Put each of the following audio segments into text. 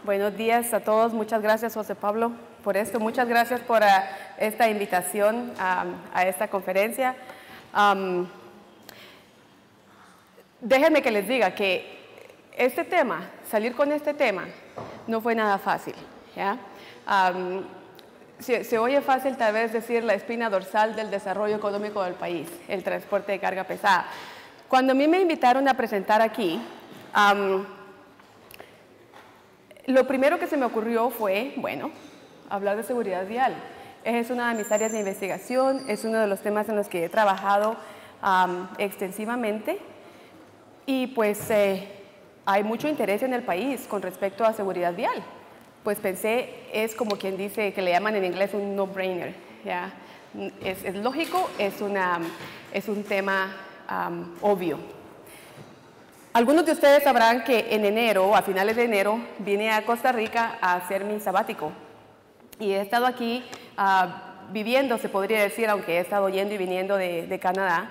Buenos días a todos. Muchas gracias, José Pablo, por esto. Muchas gracias por esta invitación a esta conferencia. Déjenme que les diga que este tema, salir con este tema, no fue nada fácil, ¿ya? Se oye fácil tal vez decir la espina dorsal del desarrollo económico del país, el transporte de carga pesada. Cuando a mí me invitaron a presentar aquí, lo primero que se me ocurrió fue, bueno, hablar de seguridad vial. Es una de mis áreas de investigación, es uno de los temas en los que he trabajado extensivamente y pues hay mucho interés en el país con respecto a seguridad vial. Pues pensé, es como quien dice, que le llaman en inglés un no-brainer, ¿ya? Es lógico, es un tema obvio. Algunos de ustedes sabrán que en enero, a finales de enero, vine a Costa Rica a hacer mi sabático. Y he estado aquí viviendo, se podría decir, aunque he estado yendo y viniendo de Canadá,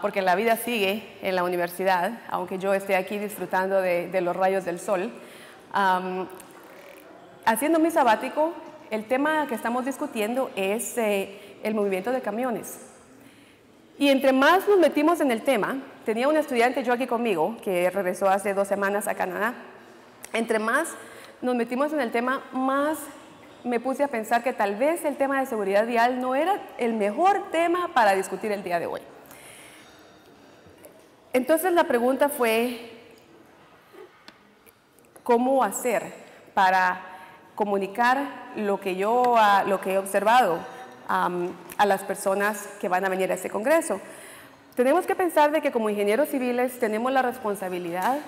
porque la vida sigue en la universidad, aunque yo esté aquí disfrutando de los rayos del sol. Haciendo mi sabático, el tema que estamos discutiendo es el movimiento de camiones. Y entre más nos metimos en el tema, tenía un estudiante yo aquí conmigo, que regresó hace 2 semanas a Canadá. Entre más nos metimos en el tema, más me puse a pensar que tal vez el tema de seguridad vial no era el mejor tema para discutir el día de hoy. Entonces la pregunta fue, ¿cómo hacer para comunicar lo que he observado a las personas que van a venir a este congreso? Tenemos que pensar de que como ingenieros civiles tenemos la responsabilidad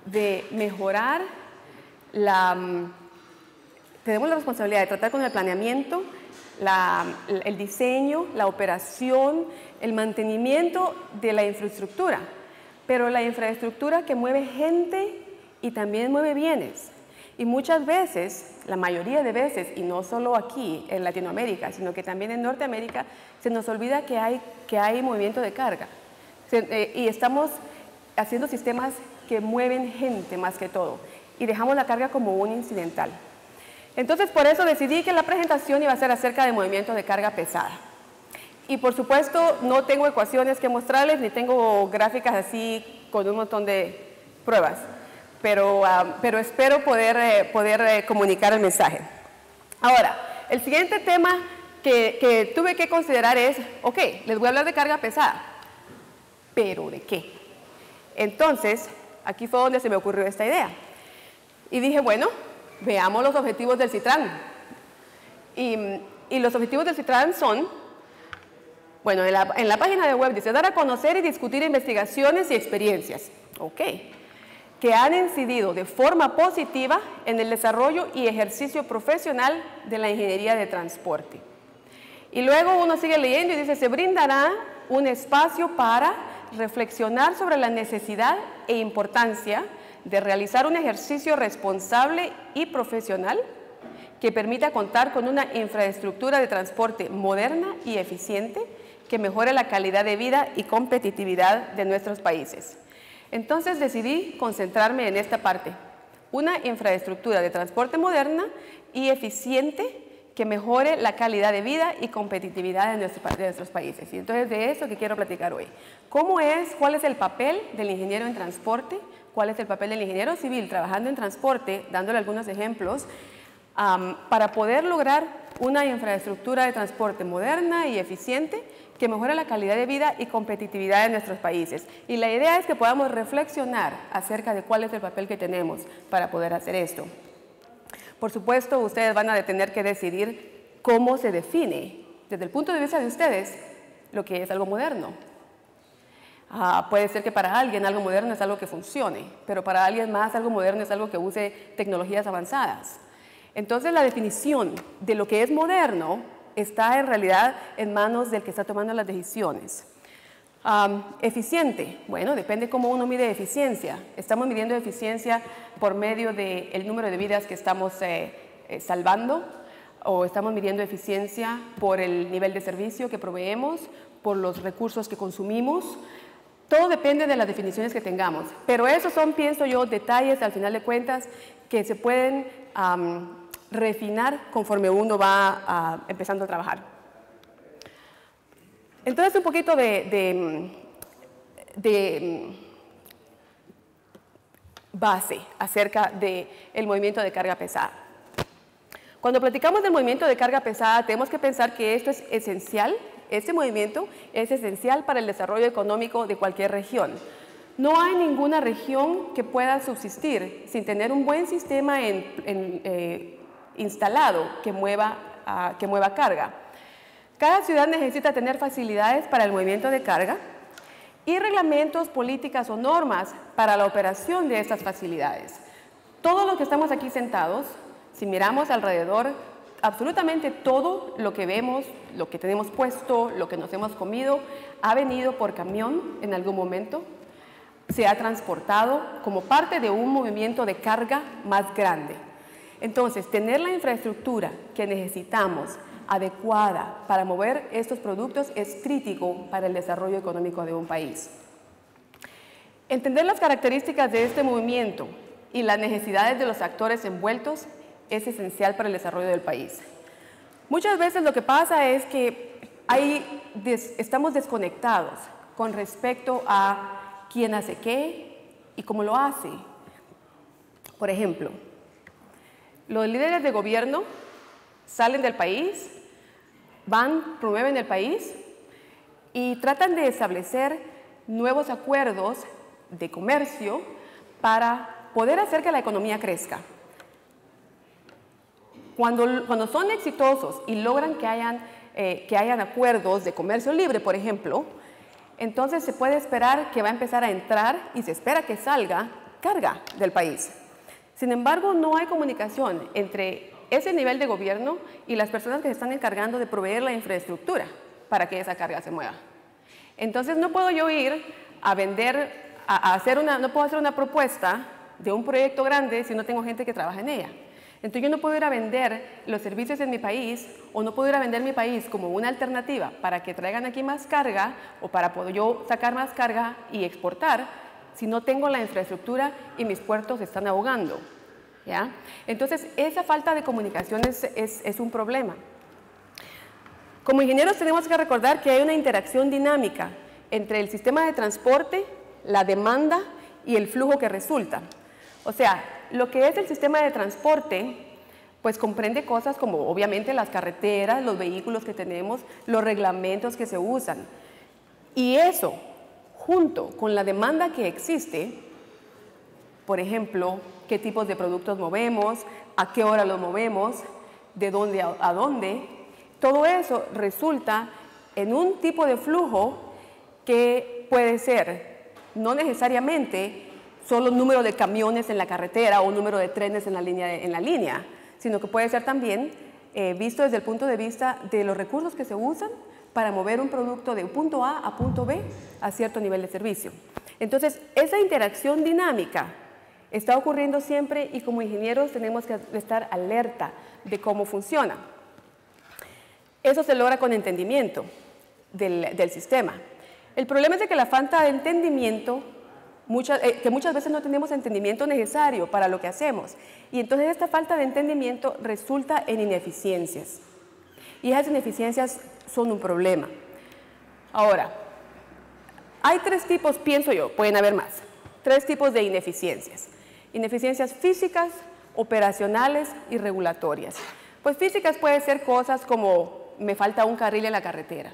de mejorar tenemos la responsabilidad de tratar con el planeamiento, el diseño, la operación, el mantenimiento de la infraestructura, pero la infraestructura que mueve gente y también mueve bienes. Y muchas veces, la mayoría de veces, y no solo aquí en Latinoamérica, sino que también en Norteamérica, se nos olvida que hay movimiento de carga. Y estamos haciendo sistemas que mueven gente más que todo. Y dejamos la carga como un incidental. Entonces, por eso decidí que la presentación iba a ser acerca de movimiento de carga pesada. Y por supuesto, no tengo ecuaciones que mostrarles, ni tengo gráficas así con un montón de pruebas. Pero espero poder comunicar el mensaje. Ahora, el siguiente tema que tuve que considerar es, ok, les voy a hablar de carga pesada, ¿pero de qué? Entonces, aquí fue donde se me ocurrió esta idea. Y dije, bueno, veamos los objetivos del CITRAN. Y los objetivos del CITRAN son, bueno, en la página de web dice, dar a conocer y discutir investigaciones y experiencias. Ok. Que han incidido de forma positiva en el desarrollo y ejercicio profesional de la ingeniería de transporte. Y luego uno sigue leyendo y dice, se brindará un espacio para reflexionar sobre la necesidad e importancia de realizar un ejercicio responsable y profesional que permita contar con una infraestructura de transporte moderna y eficiente que mejore la calidad de vida y competitividad de nuestros países. Entonces decidí concentrarme en esta parte, una infraestructura de transporte moderna y eficiente que mejore la calidad de vida y competitividad de nuestros países. Y entonces de eso que quiero platicar hoy. ¿Cuál es el papel del ingeniero en transporte? ¿Cuál es el papel del ingeniero civil trabajando en transporte? Dándole algunos ejemplos, para poder lograr una infraestructura de transporte moderna y eficiente que mejora la calidad de vida y competitividad de nuestros países. Y la idea es que podamos reflexionar acerca de cuál es el papel que tenemos para poder hacer esto. Por supuesto, ustedes van a tener que decidir cómo se define, desde el punto de vista de ustedes, lo que es algo moderno. Puede ser que para alguien algo moderno es algo que funcione, pero para alguien más algo moderno es algo que use tecnologías avanzadas. Entonces, la definición de lo que es moderno está en realidad en manos del que está tomando las decisiones. Eficiente, bueno, depende cómo uno mide eficiencia. Estamos midiendo eficiencia por medio del número de vidas que estamos salvando, o estamos midiendo eficiencia por el nivel de servicio que proveemos, por los recursos que consumimos. Todo depende de las definiciones que tengamos, pero esos son, pienso yo, detalles al final de cuentas que se pueden refinar conforme uno va empezando a trabajar. Entonces, un poquito de base acerca del movimiento de carga pesada. Cuando platicamos del movimiento de carga pesada, tenemos que pensar que esto es esencial, este movimiento es esencial para el desarrollo económico de cualquier región. No hay ninguna región que pueda subsistir sin tener un buen sistema instalado que mueva carga. Cada ciudad necesita tener facilidades para el movimiento de carga y reglamentos, políticas o normas para la operación de estas facilidades. Todos los que estamos aquí sentados, si miramos alrededor, absolutamente todo lo que vemos, lo que tenemos puesto, lo que nos hemos comido, ha venido por camión en algún momento, se ha transportado como parte de un movimiento de carga más grande. Entonces, tener la infraestructura que necesitamos adecuada para mover estos productos es crítico para el desarrollo económico de un país. Entender las características de este movimiento y las necesidades de los actores envueltos es esencial para el desarrollo del país. Muchas veces lo que pasa es que estamos desconectados con respecto a quién hace qué y cómo lo hace. Por ejemplo, los líderes de gobierno salen del país, promueven el país y tratan de establecer nuevos acuerdos de comercio para poder hacer que la economía crezca. Cuando son exitosos y logran que hayan acuerdos de comercio libre, por ejemplo, entonces se puede esperar que va a empezar a entrar y se espera que salga carga del país. Sin embargo, no hay comunicación entre ese nivel de gobierno y las personas que se están encargando de proveer la infraestructura para que esa carga se mueva. Entonces, no puedo yo ir a vender, no puedo hacer una propuesta de un proyecto grande si no tengo gente que trabaja en ella. Entonces, yo no puedo ir a vender los servicios en mi país o no puedo ir a vender mi país como una alternativa para que traigan aquí más carga o para poder yo sacar más carga y exportar si no tengo la infraestructura y mis puertos se están ahogando. ¿Ya? Entonces, esa falta de comunicación es un problema. Como ingenieros tenemos que recordar que hay una interacción dinámica entre el sistema de transporte, la demanda y el flujo que resulta. O sea, lo que es el sistema de transporte, pues comprende cosas como obviamente las carreteras, los vehículos que tenemos, los reglamentos que se usan. Y eso, junto con la demanda que existe, por ejemplo, qué tipos de productos movemos, a qué hora los movemos, de dónde a dónde, todo eso resulta en un tipo de flujo que puede ser no necesariamente solo número de camiones en la carretera o número de trenes en la línea, sino que puede ser también visto desde el punto de vista de los recursos que se usan para mover un producto de punto A a punto B a cierto nivel de servicio. Entonces, esa interacción dinámica está ocurriendo siempre y como ingenieros tenemos que estar alerta de cómo funciona. Eso se logra con entendimiento del sistema. El problema es de que la falta de entendimiento, que muchas veces no tenemos entendimiento necesario para lo que hacemos. Y entonces esta falta de entendimiento resulta en ineficiencias. Y esas ineficiencias son un problema. Ahora, hay tres tipos, pienso yo, pueden haber más, tres tipos de ineficiencias. Ineficiencias físicas, operacionales y regulatorias. Pues físicas puede ser cosas como me falta un carril en la carretera.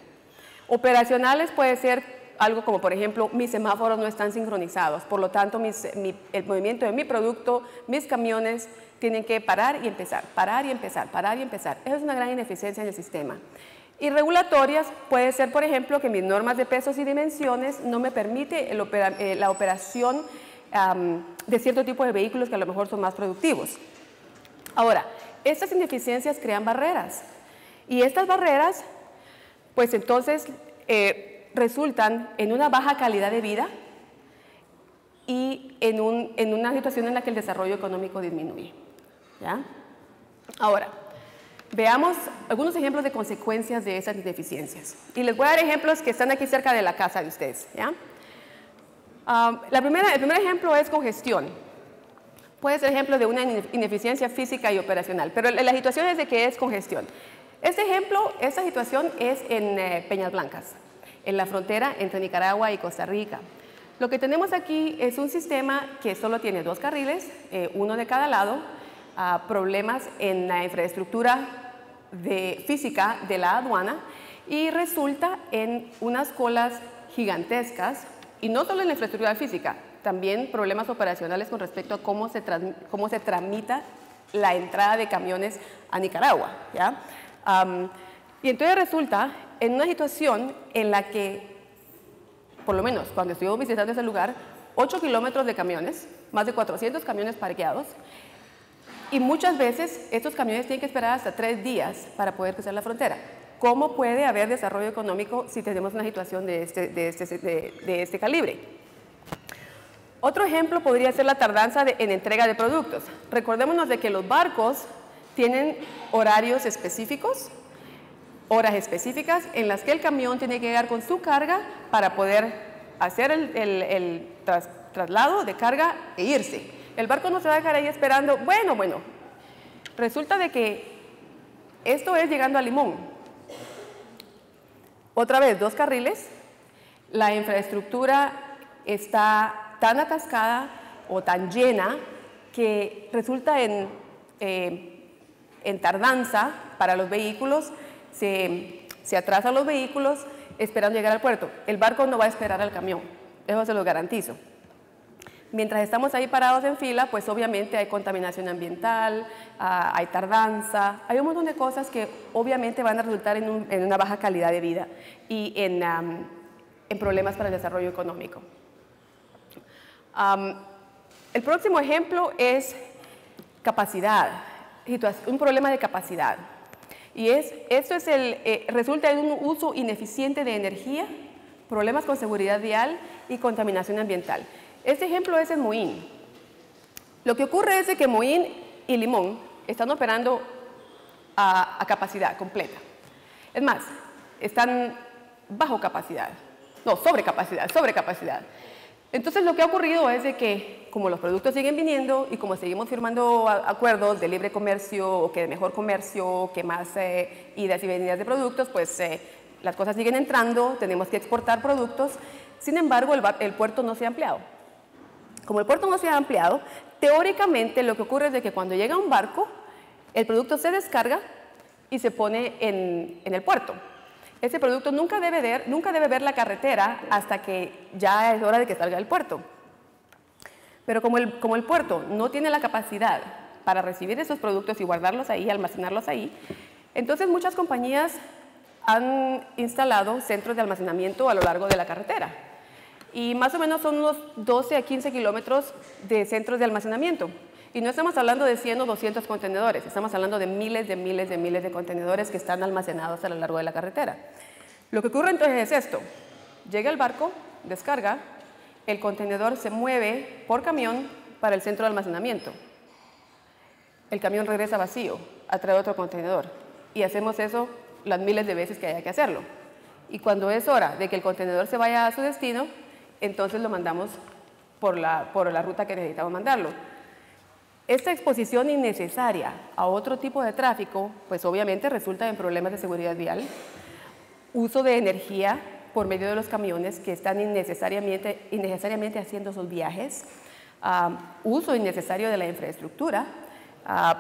Operacionales puede ser algo como, por ejemplo, mis semáforos no están sincronizados, por lo tanto el movimiento de mi producto, mis camiones tienen que parar y empezar, parar y empezar, parar y empezar. Eso es una gran ineficiencia en el sistema. Y regulatorias puede ser, por ejemplo, que mis normas de pesos y dimensiones no me permite la operación de cierto tipo de vehículos que a lo mejor son más productivos. Ahora, estas ineficiencias crean barreras y estas barreras, pues entonces resultan en una baja calidad de vida y en una situación en la que el desarrollo económico disminuye. ¿Ya? Ahora, veamos algunos ejemplos de consecuencias de esas ineficiencias. Y les voy a dar ejemplos que están aquí cerca de la casa de ustedes. ¿Ya? El primer ejemplo es congestión. Puede ser ejemplo de una ineficiencia física y operacional, pero la situación es de que es congestión. Este ejemplo, esta situación es en Peñas Blancas, en la frontera entre Nicaragua y Costa Rica. Lo que tenemos aquí es un sistema que solo tiene 2 carriles, uno de cada lado, problemas en la infraestructura física de la aduana y resulta en unas colas gigantescas, y no solo en la infraestructura física, también problemas operacionales con respecto a cómo se tramita la entrada de camiones a Nicaragua, ¿ya? Y entonces resulta en una situación en la que, por lo menos cuando estuvimos visitando ese lugar, 8 kilómetros de camiones, más de 400 camiones parqueados, y muchas veces estos camiones tienen que esperar hasta 3 días para poder cruzar la frontera. ¿Cómo puede haber desarrollo económico si tenemos una situación de este calibre? Otro ejemplo podría ser la tardanza en entrega de productos. Recordémonos de que los barcos tienen horarios específicos, horas específicas en las que el camión tiene que llegar con su carga para poder hacer el traslado de carga e irse. El barco no se va a dejar ahí esperando. Bueno, resulta de que esto es llegando a Limón. Otra vez, 2 carriles, la infraestructura está tan atascada o tan llena que resulta en tardanza para los vehículos, se atrasan los vehículos esperando llegar al puerto. El barco no va a esperar al camión, eso se lo garantizo. Mientras estamos ahí parados en fila, pues obviamente hay contaminación ambiental, hay tardanza, hay un montón de cosas que obviamente van a resultar en una baja calidad de vida y en problemas para el desarrollo económico. El próximo ejemplo es capacidad, un problema de capacidad. Y esto resulta en un uso ineficiente de energía, problemas con seguridad vial y contaminación ambiental. Este ejemplo es en Moín. Lo que ocurre es de que Moín y Limón están operando a capacidad completa. Es más, están bajo capacidad, no, sobrecapacidad. Entonces lo que ha ocurrido es de que como los productos siguen viniendo y como seguimos firmando acuerdos de libre comercio o que de mejor comercio, que más idas y venidas de productos, pues las cosas siguen entrando, tenemos que exportar productos. Sin embargo, el puerto no se ha ampliado. Como el puerto no se ha ampliado, teóricamente lo que ocurre es de que cuando llega un barco, el producto se descarga y se pone en el puerto. Ese producto nunca debe ver la carretera hasta que ya es hora de que salga del puerto. Pero como el puerto no tiene la capacidad para recibir esos productos y guardarlos ahí, almacenarlos ahí, entonces muchas compañías han instalado centros de almacenamiento a lo largo de la carretera. Y más o menos son unos 12 a 15 kilómetros de centros de almacenamiento. Y no estamos hablando de 100 o 200 contenedores, estamos hablando de miles de contenedores que están almacenados a lo largo de la carretera. Lo que ocurre entonces es esto: llega el barco, descarga, el contenedor se mueve por camión para el centro de almacenamiento. El camión regresa vacío, atrae otro contenedor. Y hacemos eso las miles de veces que haya que hacerlo. Y cuando es hora de que el contenedor se vaya a su destino, entonces lo mandamos por la ruta que necesitamos mandarlo. Esta exposición innecesaria a otro tipo de tráfico, pues obviamente resulta en problemas de seguridad vial, uso de energía por medio de los camiones que están innecesariamente haciendo esos viajes, uso innecesario de la infraestructura,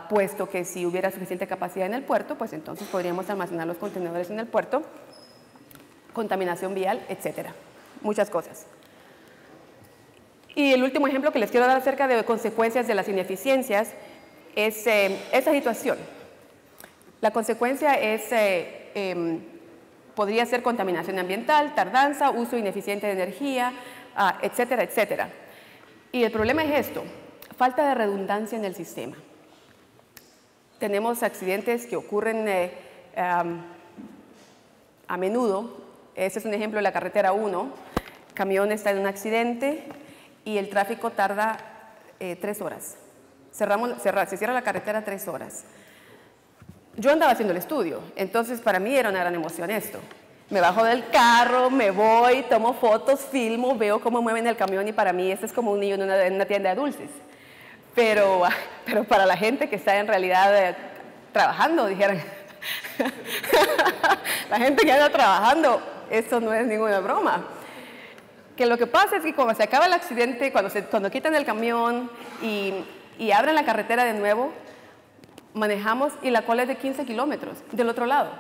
puesto que si hubiera suficiente capacidad en el puerto, pues entonces podríamos almacenar los contenedores en el puerto, contaminación vial, etcétera, muchas cosas. Y el último ejemplo que les quiero dar acerca de consecuencias de las ineficiencias es esa situación. La consecuencia podría ser contaminación ambiental, tardanza, uso ineficiente de energía, etcétera, etcétera. Y el problema es esto: falta de redundancia en el sistema. Tenemos accidentes que ocurren a menudo. Este es un ejemplo de la carretera 1. Camión está en un accidente y el tráfico tarda 3 horas. Se cierra la carretera 3 horas. Yo andaba haciendo el estudio, entonces para mí era una gran emoción esto. Me bajo del carro, me voy, tomo fotos, filmo, veo cómo mueven el camión y para mí esto es como un niño en una tienda de dulces. pero para la gente que está en realidad trabajando, dijeran, la gente que anda trabajando, esto no es ninguna broma. Que lo que pasa es que cuando se acaba el accidente, cuando quitan el camión y abren la carretera de nuevo, manejamos y la cola es de 15 kilómetros del otro lado.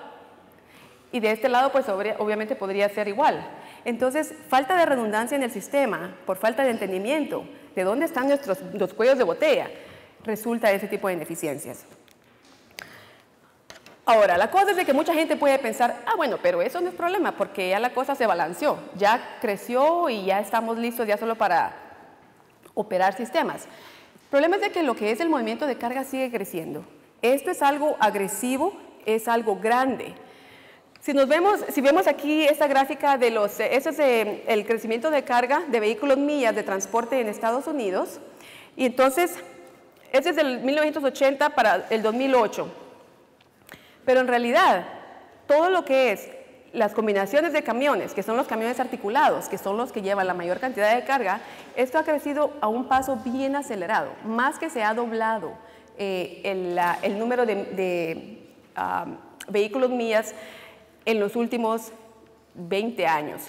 Y de este lado, pues obviamente podría ser igual. Entonces, falta de redundancia en el sistema, por falta de entendimiento de dónde están los cuellos de botella, resulta ese tipo de ineficiencias. Ahora, la cosa es de que mucha gente puede pensar, bueno, pero eso no es problema porque ya la cosa se balanceó, ya creció y ya estamos listos ya solo para operar sistemas. El problema es de que lo que es el movimiento de carga sigue creciendo. Esto es algo agresivo, es algo grande. Si vemos aquí esta gráfica de ese es el crecimiento de carga de vehículos millas de transporte en Estados Unidos, y entonces, este es del 1980 para el 2008. Pero en realidad, todo lo que es las combinaciones de camiones, que son los camiones articulados, que son los que llevan la mayor cantidad de carga, esto ha crecido a un paso bien acelerado, más que se ha doblado el número de vehículos millas en los últimos 20 años.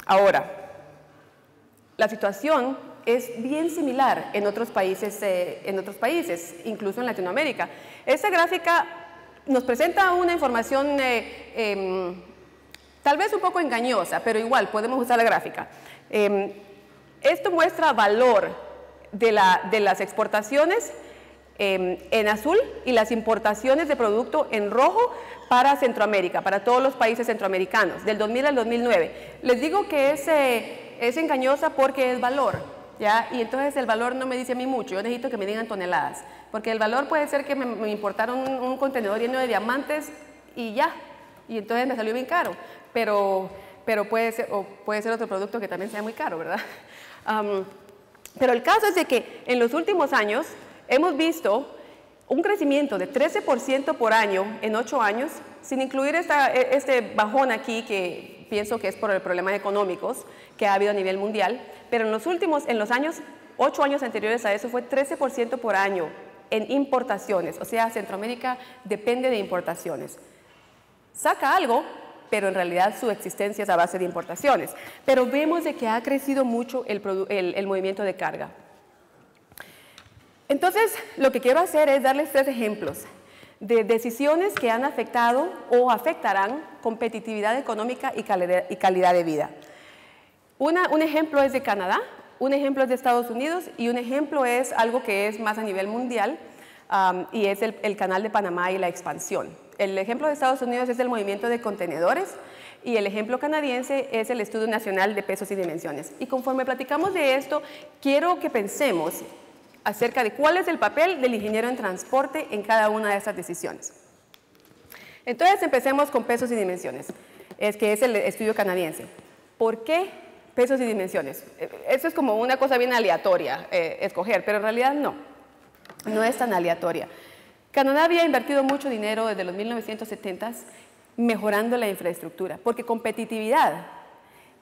Ahora, la situación es bien similar en otros países, incluso en Latinoamérica. Esta gráfica nos presenta una información tal vez un poco engañosa, pero igual podemos usar la gráfica. Esto muestra valor de las exportaciones en azul y las importaciones de producto en rojo para Centroamérica, para todos los países centroamericanos, del 2000 al 2009. Les digo que es engañosa porque es valor. ¿Ya? Y entonces el valor no me dice a mí mucho, yo necesito que me digan toneladas, porque el valor puede ser que me importaron un contenedor lleno de diamantes y ya, y entonces me salió bien caro, pero puede ser otro producto que también sea muy caro, ¿verdad? Pero el caso es de que en los últimos años hemos visto un crecimiento de 13% por año en 8 años, sin incluir este bajón aquí que pienso que es por los problemas económicos que ha habido a nivel mundial, pero en los 8 años anteriores a eso fue 13% por año en importaciones, o sea, Centroamérica depende de importaciones. Saca algo, pero en realidad su existencia es a base de importaciones. Pero vemos de que ha crecido mucho el movimiento de carga. Entonces, lo que quiero hacer es darles 3 ejemplos de decisiones que han afectado o afectarán competitividad económica y calidad de vida. Un ejemplo es de Canadá, un ejemplo es de Estados Unidos y un ejemplo es algo que es más a nivel mundial y es el Canal de Panamá y la expansión. El ejemplo de Estados Unidos es el movimiento de contenedores y el ejemplo canadiense es el Estudio Nacional de Pesos y Dimensiones. Y conforme platicamos de esto, quiero que pensemos acerca de cuál es el papel del ingeniero en transporte en cada una de estas decisiones. Entonces, empecemos con pesos y dimensiones, que es el estudio canadiense. ¿Por qué pesos y dimensiones? Eso es como una cosa bien aleatoria, escoger, pero en realidad no es tan aleatoria. Canadá había invertido mucho dinero desde los 1970s mejorando la infraestructura, porque competitividad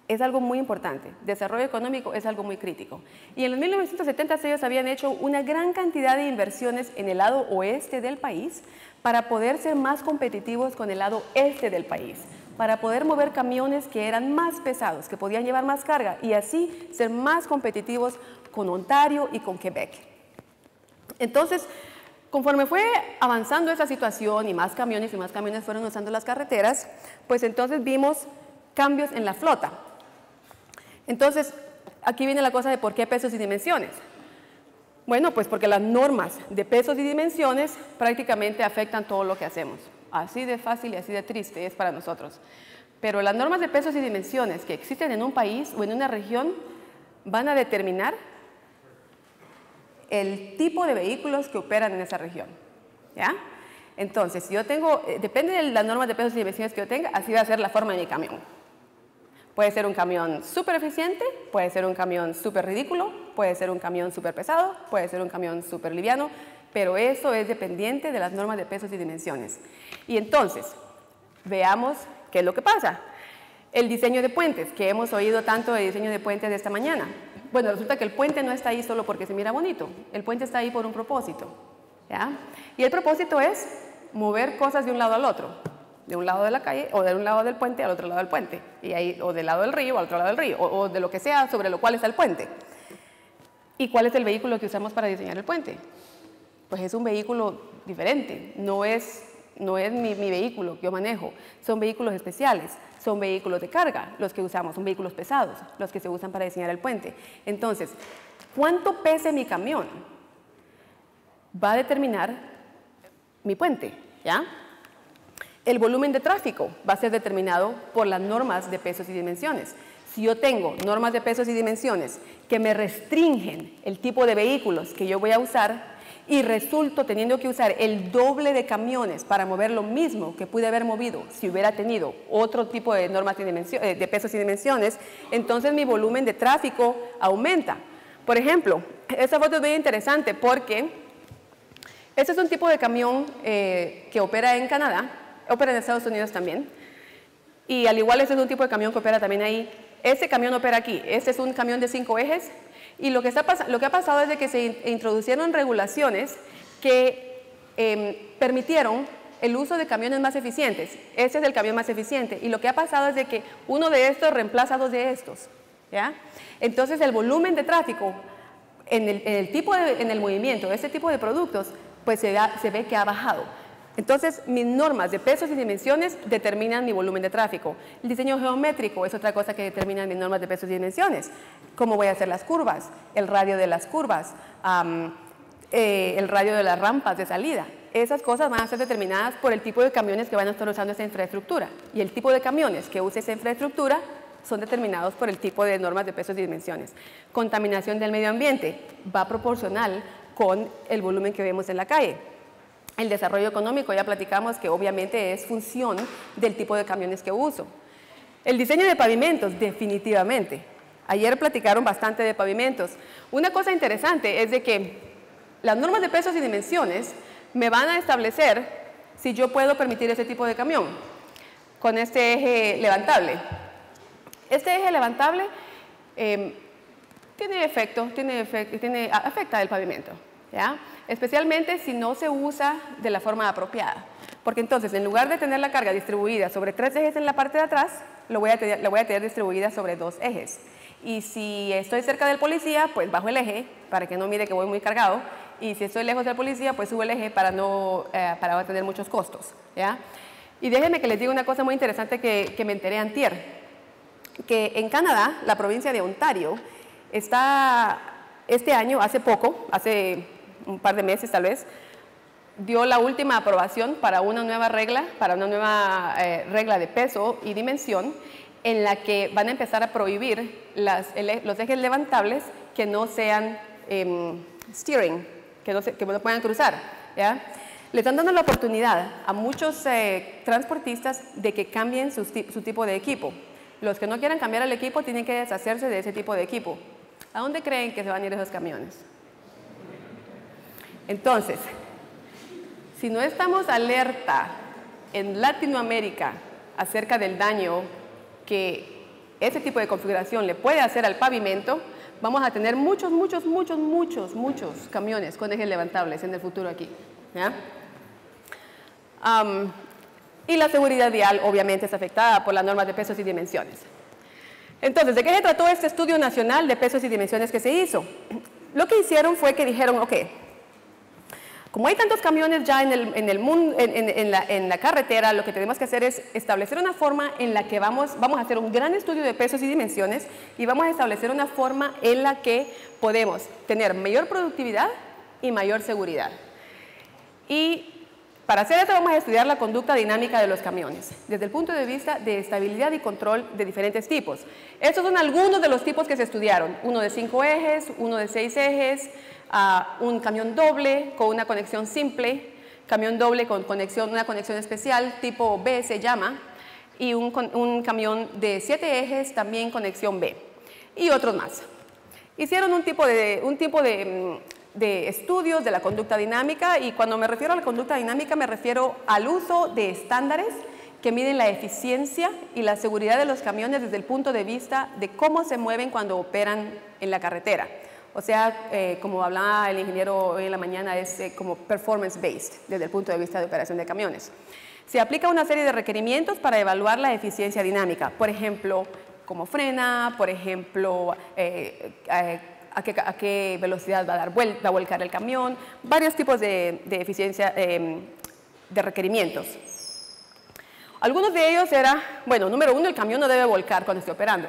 es algo muy importante, desarrollo económico es algo muy crítico. Y en los 1970 ellos habían hecho una gran cantidad de inversiones en el lado oeste del país para poder ser más competitivos con el lado este del país, para poder mover camiones que eran más pesados, que podían llevar más carga y así ser más competitivos con Ontario y con Quebec. Entonces, conforme fue avanzando esa situación y más camiones fueron usando las carreteras, pues entonces vimos cambios en la flota. Entonces, aquí viene la cosa de por qué pesos y dimensiones. Bueno, pues porque las normas de pesos y dimensiones prácticamente afectan todo lo que hacemos. Así de fácil y así de triste es para nosotros. Pero las normas de pesos y dimensiones que existen en un país o en una región van a determinar el tipo de vehículos que operan en esa región. ¿Ya? Entonces, si yo tengo, depende de las normas de pesos y dimensiones que yo tenga, así va a ser la forma de mi camión. Puede ser un camión súper eficiente, puede ser un camión súper ridículo, puede ser un camión súper pesado, puede ser un camión súper liviano, pero eso es dependiente de las normas de pesos y dimensiones. Y entonces, veamos qué es lo que pasa. El diseño de puentes, que hemos oído tanto de diseño de puentes de esta mañana. Bueno, resulta que el puente no está ahí solo porque se mira bonito. El puente está ahí por un propósito, ¿ya? Y el propósito es mover cosas de un lado al otro, de un lado de la calle o de un lado del puente al otro lado del puente, y ahí, o del lado del río al otro lado del río, o de lo que sea sobre lo cual está el puente. ¿Y cuál es el vehículo que usamos para diseñar el puente? Pues es un vehículo diferente, no es mi vehículo que yo manejo, son vehículos especiales, son vehículos de carga los que usamos, son vehículos pesados los que se usan para diseñar el puente. Entonces, ¿cuánto pese mi camión? Va a determinar mi puente, ¿ya? El volumen de tráfico va a ser determinado por las normas de pesos y dimensiones. Si yo tengo normas de pesos y dimensiones que me restringen el tipo de vehículos que yo voy a usar y resulto teniendo que usar el doble de camiones para mover lo mismo que pude haber movido si hubiera tenido otro tipo de normas de pesos y dimensiones, entonces mi volumen de tráfico aumenta. Por ejemplo, esta foto es muy interesante porque este es un tipo de camión que opera en Canadá, opera en Estados Unidos también, y al igual este es un tipo de camión que opera también ahí. Este camión opera aquí, este es un camión de 5 ejes, y lo que ha pasado es de que se introducieron regulaciones que permitieron el uso de camiones más eficientes. Este es el camión más eficiente, y lo que ha pasado es de que uno de estos reemplaza a 2 de estos, ¿ya? Entonces el volumen de tráfico en el movimiento de este tipo de productos, pues se ve que ha bajado. Entonces, mis normas de pesos y dimensiones determinan mi volumen de tráfico. El diseño geométrico es otra cosa que determina mis normas de pesos y dimensiones. Cómo voy a hacer las curvas, el radio de las curvas, el radio de las rampas de salida. Esas cosas van a ser determinadas por el tipo de camiones que van a estar usando esa infraestructura. Y el tipo de camiones que use esa infraestructura son determinados por el tipo de normas de pesos y dimensiones. Contaminación del medio ambiente va proporcional con el volumen que vemos en la calle. El desarrollo económico, ya platicamos que obviamente es función del tipo de camiones que uso. El diseño de pavimentos, definitivamente. Ayer platicaron bastante de pavimentos. Una cosa interesante es de que las normas de pesos y dimensiones me van a establecer si yo puedo permitir ese tipo de camión con este eje levantable. Este eje levantable afecta el pavimento, ¿ya? Especialmente si no se usa de la forma apropiada. Porque entonces, en lugar de tener la carga distribuida sobre 3 ejes en la parte de atrás, la voy a tener distribuida sobre 2 ejes. Y si estoy cerca del policía, pues bajo el eje, para que no mire que voy muy cargado. Y si estoy lejos del policía, pues subo el eje para no tener muchos costos, ¿ya? Y déjenme que les diga una cosa muy interesante que me enteré antier. Que en Canadá, la provincia de Ontario, está este año, hace un par de meses tal vez, dio la última aprobación para una nueva regla, regla de peso y dimensión, en la que van a empezar a prohibir los ejes levantables que no sean steering, que no puedan cruzar, ¿ya? Le están dando la oportunidad a muchos transportistas de que cambien su tipo de equipo. Los que no quieran cambiar el equipo tienen que deshacerse de ese tipo de equipo. ¿A dónde creen que se van a ir esos camiones? Entonces, si no estamos alerta en Latinoamérica acerca del daño que ese tipo de configuración le puede hacer al pavimento, vamos a tener muchos camiones con ejes levantables en el futuro aquí, ¿ya? Y la seguridad vial obviamente es afectada por las normas de pesos y dimensiones. Entonces, ¿de qué se trató este estudio nacional de pesos y dimensiones que se hizo? Lo que hicieron fue que dijeron, ok, como hay tantos camiones ya en la carretera, lo que tenemos que hacer es establecer una forma en la que vamos a hacer un gran estudio de pesos y dimensiones y vamos a establecer una forma en la que podemos tener mayor productividad y mayor seguridad. Y para hacer esto vamos a estudiar la conducta dinámica de los camiones, desde el punto de vista de estabilidad y control de diferentes tipos. Estos son algunos de los tipos que se estudiaron, uno de 5 ejes, uno de 6 ejes, un camión doble con una conexión simple, camión doble con una conexión especial, tipo B se llama, y un camión de 7 ejes, también conexión B, y otros más. Hicieron un tipo de estudios de la conducta dinámica, y cuando me refiero a la conducta dinámica me refiero al uso de estándares que miden la eficiencia y la seguridad de los camiones desde el punto de vista de cómo se mueven cuando operan en la carretera. O sea, como hablaba el ingeniero hoy en la mañana, es como performance-based desde el punto de vista de operación de camiones. Se aplica una serie de requerimientos para evaluar la eficiencia dinámica. Por ejemplo, cómo frena, por ejemplo, a qué velocidad va a volcar el camión, varios tipos de eficiencia, de requerimientos. Algunos de ellos era, bueno, número uno, el camión no debe volcar cuando esté operando.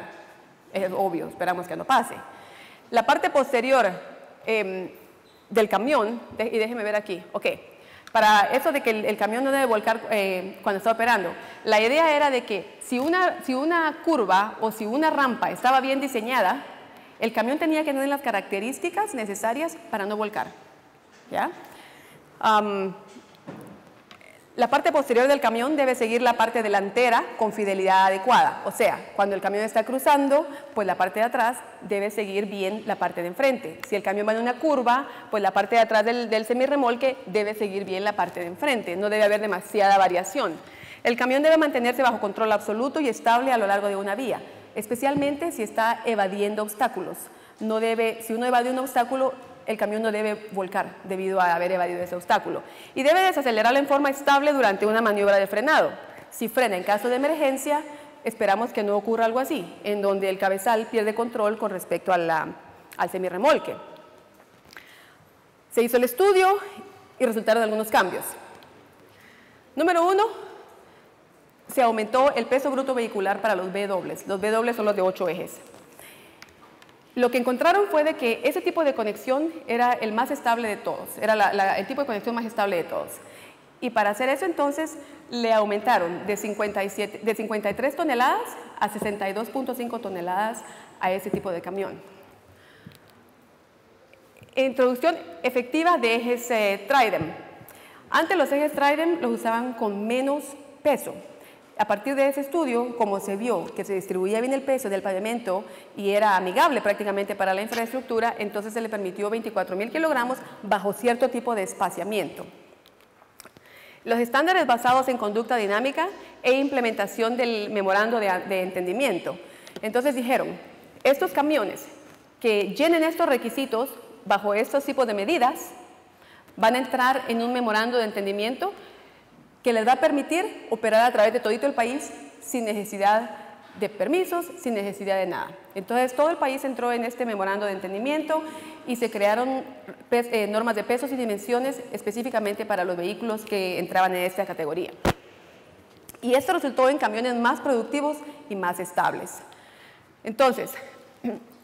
Es obvio, esperamos que no pase. La parte posterior del camión, y déjeme ver aquí, ok. Para eso de que el camión no debe volcar cuando está operando, la idea era de que si una curva o si una rampa estaba bien diseñada, el camión tenía que tener las características necesarias para no volcar. ¿Ya? La parte posterior del camión debe seguir la parte delantera con fidelidad adecuada. O sea, cuando el camión está cruzando, pues la parte de atrás debe seguir bien la parte de enfrente. Si el camión va en una curva, pues la parte de atrás del semirremolque debe seguir bien la parte de enfrente. No debe haber demasiada variación. El camión debe mantenerse bajo control absoluto y estable a lo largo de una vía, especialmente si está evadiendo obstáculos. Si uno evade un obstáculo, el camión no debe volcar debido a haber evadido ese obstáculo. Y debe desacelerarlo en forma estable durante una maniobra de frenado. Si frena en caso de emergencia, esperamos que no ocurra algo así, en donde el cabezal pierde control con respecto al semirremolque. Se hizo el estudio y resultaron algunos cambios. Número uno, se aumentó el peso bruto vehicular para los B-dobles. Los B-dobles son los de 8 ejes. Lo que encontraron fue de que ese tipo de conexión era el más estable de todos, era el tipo de conexión más estable de todos. Y para hacer eso entonces le aumentaron de 53 toneladas a 62.5 toneladas a ese tipo de camión. Introducción efectiva de ejes Tridem. Antes los ejes Tridem los usaban con menos peso. A partir de ese estudio, como se vio que se distribuía bien el peso del pavimento y era amigable prácticamente para la infraestructura, entonces se le permitió 24.000 kilogramos bajo cierto tipo de espaciamiento. Los estándares basados en conducta dinámica e implementación del memorando de entendimiento. Entonces dijeron, estos camiones que llenen estos requisitos bajo estos tipos de medidas van a entrar en un memorando de entendimiento que les va a permitir operar a través de todito el país sin necesidad de permisos, sin necesidad de nada. Entonces, todo el país entró en este memorando de entendimiento y se crearon normas de pesos y dimensiones específicamente para los vehículos que entraban en esta categoría. Y esto resultó en camiones más productivos y más estables. Entonces,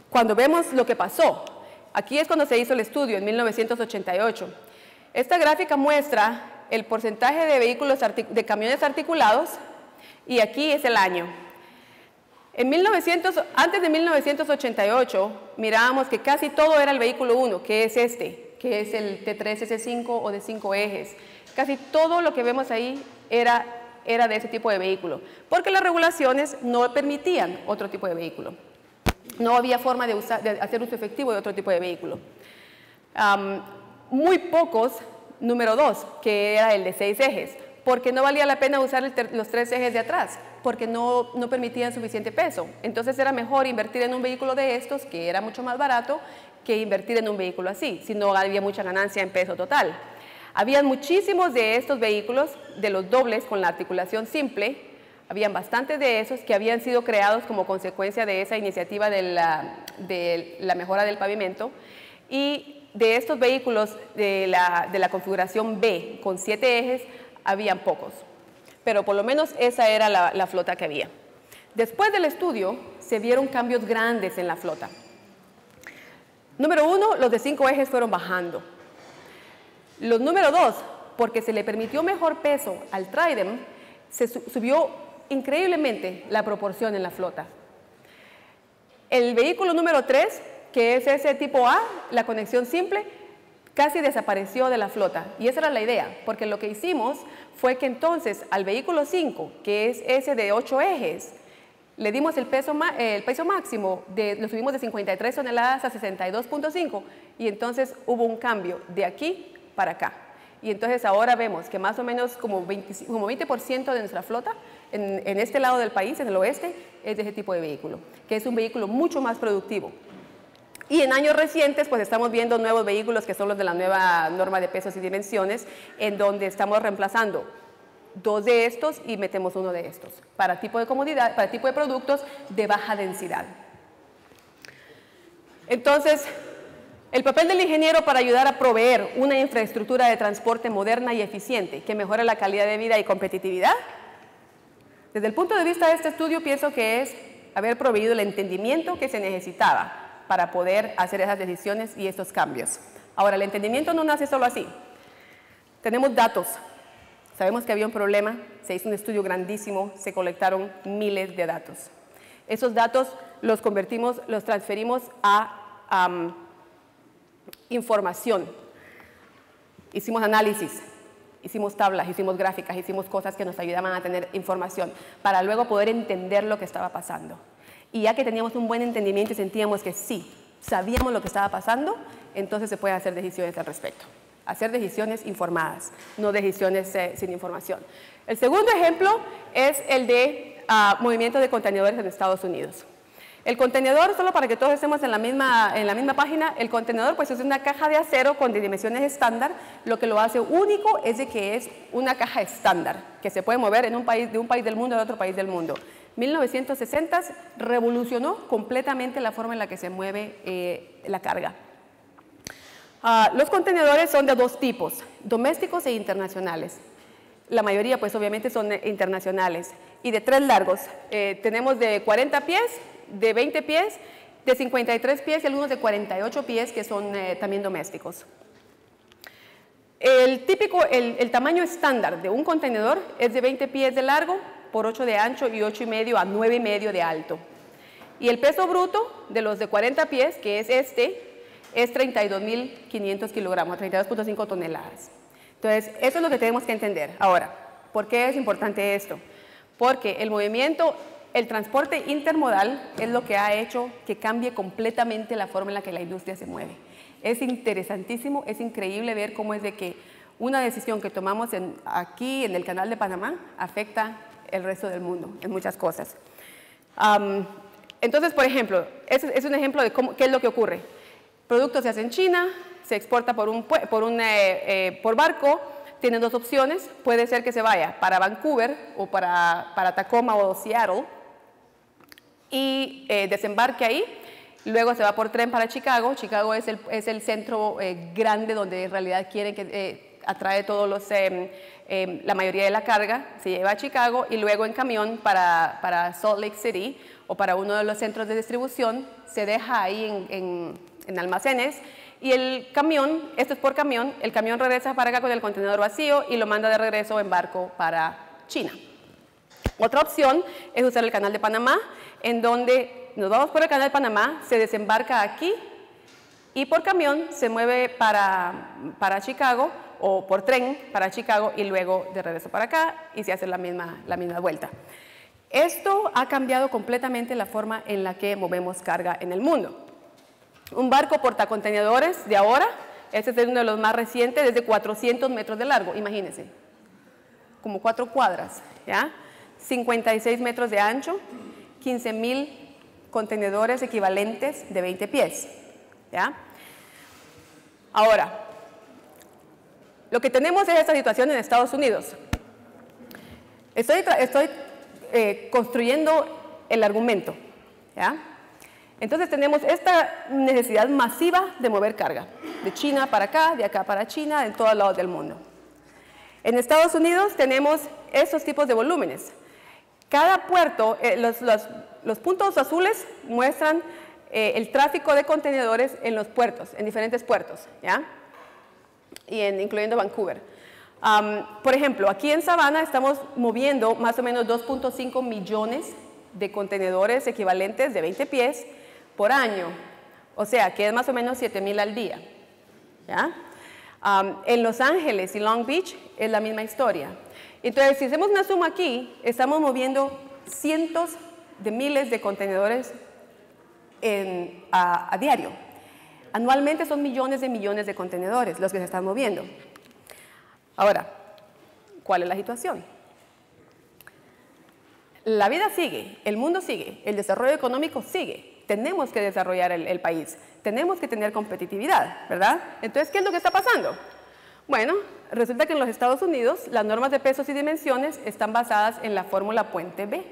cuando vemos lo que pasó, aquí es cuando se hizo el estudio, en 1988. Esta gráfica muestra el porcentaje de vehículos de camiones articulados y aquí es el año. Antes de 1988 mirábamos que casi todo era el vehículo 1, que es este, que es el T3 S5 o de 5 ejes. Casi todo lo que vemos ahí era de ese tipo de vehículo, porque las regulaciones no permitían otro tipo de vehículo. No había forma de hacer uso efectivo de otro tipo de vehículo. Muy pocos, número 2, que era el de 6 ejes, porque no valía la pena usar los 3 ejes de atrás, porque no permitían suficiente peso. Entonces era mejor invertir en un vehículo de estos, que era mucho más barato, que invertir en un vehículo así, si no había mucha ganancia en peso total. Habían muchísimos de estos vehículos, de los dobles con la articulación simple, habían bastantes de esos que habían sido creados como consecuencia de esa iniciativa de la mejora del pavimento, y de estos vehículos de la configuración B con 7 ejes, habían pocos. Pero por lo menos esa era la flota que había. Después del estudio, se vieron cambios grandes en la flota. Número 1, los de 5 ejes fueron bajando. Los número 2, porque se le permitió mejor peso al Tridem, se subió increíblemente la proporción en la flota. El vehículo número 3, que es ese tipo A, la conexión simple, casi desapareció de la flota. Y esa era la idea, porque lo que hicimos fue que entonces al vehículo 5, que es ese de 8 ejes, le dimos el peso máximo, lo subimos de 53 toneladas a 62.5, y entonces hubo un cambio de aquí para acá. y entonces ahora vemos que más o menos como 20% de nuestra flota en este lado del país, en el oeste, es de ese tipo de vehículo, que es un vehículo mucho más productivo. Y en años recientes, pues estamos viendo nuevos vehículos que son los de la nueva norma de pesos y dimensiones, en donde estamos reemplazando 2 de estos y metemos 1 de estos, para tipo de comodidad, para tipo de productos de baja densidad. Entonces, el papel del ingeniero para ayudar a proveer una infraestructura de transporte moderna y eficiente que mejore la calidad de vida y competitividad. Desde el punto de vista de este estudio, pienso que es haber proveído el entendimiento que se necesitaba para poder hacer esas decisiones y estos cambios. Ahora, el entendimiento no nace solo así. Tenemos datos. Sabemos que había un problema, se hizo un estudio grandísimo, se colectaron miles de datos. Esos datos los transferimos a información. Hicimos análisis, hicimos tablas, hicimos gráficas, hicimos cosas que nos ayudaban a tener información para luego poder entender lo que estaba pasando. Y ya que teníamos un buen entendimiento y sentíamos que sí, sabíamos lo que estaba pasando, entonces se pueden hacer decisiones al respecto. Hacer decisiones informadas, no decisiones sin información. El segundo ejemplo es el de movimiento de contenedores en Estados Unidos. El contenedor, solo para que todos estemos en la misma página, el contenedor pues es una caja de acero con dimensiones estándar. Lo que lo hace único es de que es una caja estándar, que se puede mover de un país del mundo a otro país del mundo. 1960 revolucionó completamente la forma en la que se mueve la carga. Los contenedores son de 2 tipos, domésticos e internacionales. La mayoría, pues obviamente, son internacionales. Y de 3 largos. Tenemos de 40 pies, de 20 pies, de 53 pies y algunos de 48 pies que son también domésticos. El tamaño estándar de un contenedor es de 20 pies de largo por 8 de ancho y 8,5 a 9,5 de alto. Y el peso bruto de los de 40 pies, que es es 32.500 kilogramos, 32.5 toneladas. Entonces, eso es lo que tenemos que entender. Ahora, ¿por qué es importante esto? Porque el transporte intermodal es lo que ha hecho que cambie completamente la forma en la que la industria se mueve. Es interesantísimo, es increíble ver cómo es de que una decisión que tomamos aquí en el Canal de Panamá afecta el resto del mundo en muchas cosas. Entonces, por ejemplo, es un ejemplo de qué es lo que ocurre. Producto se hace en China, se exporta por barco, tiene 2 opciones, puede ser que se vaya para Vancouver o para Tacoma o Seattle y desembarque ahí, luego se va por tren para Chicago. Chicago es el centro grande donde en realidad quieren que atrae la mayoría de la carga, se lleva a Chicago y luego en camión para Salt Lake City o para uno de los centros de distribución, se deja ahí en almacenes y el camión, esto es por camión, el camión regresa para acá con el contenedor vacío y lo manda de regreso en barco para China. Otra opción es usar el Canal de Panamá, en donde nos vamos por el Canal de Panamá, se desembarca aquí y por camión se mueve para Chicago o por tren para Chicago y luego de regreso para acá y se hace la misma vuelta. Esto ha cambiado completamente la forma en la que movemos carga en el mundo. Un barco portacontenedores de ahora, este es uno de los más recientes, es de 400 metros de largo, imagínense, como 4 cuadras, ¿ya? 56 metros de ancho, 15,000 contenedores equivalentes de 20 pies, ¿ya? Ahora, lo que tenemos es esta situación en Estados Unidos. Estoy construyendo el argumento, ¿ya? Entonces tenemos esta necesidad masiva de mover carga, de China para acá, de acá para China, en todos lados del mundo. En Estados Unidos tenemos estos tipos de volúmenes. Cada puerto, los puntos azules muestran el tráfico de contenedores en los puertos, en diferentes puertos, ¿ya? Incluyendo Vancouver. Por ejemplo, aquí en Savannah estamos moviendo más o menos 2.5 millones de contenedores equivalentes de 20 pies por año, o sea, que es más o menos 7,000 al día, ¿ya? En Los Ángeles y Long Beach es la misma historia. Entonces, si hacemos una suma aquí, estamos moviendo cientos de miles de contenedores a diario. Anualmente son millones de contenedores los que se están moviendo. Ahora, ¿cuál es la situación? La vida sigue, el mundo sigue, el desarrollo económico sigue. Tenemos que desarrollar el país, tenemos que tener competitividad, ¿verdad? Entonces, ¿qué es lo que está pasando? Bueno, resulta que en los Estados Unidos las normas de pesos y dimensiones están basadas en la fórmula Puente B.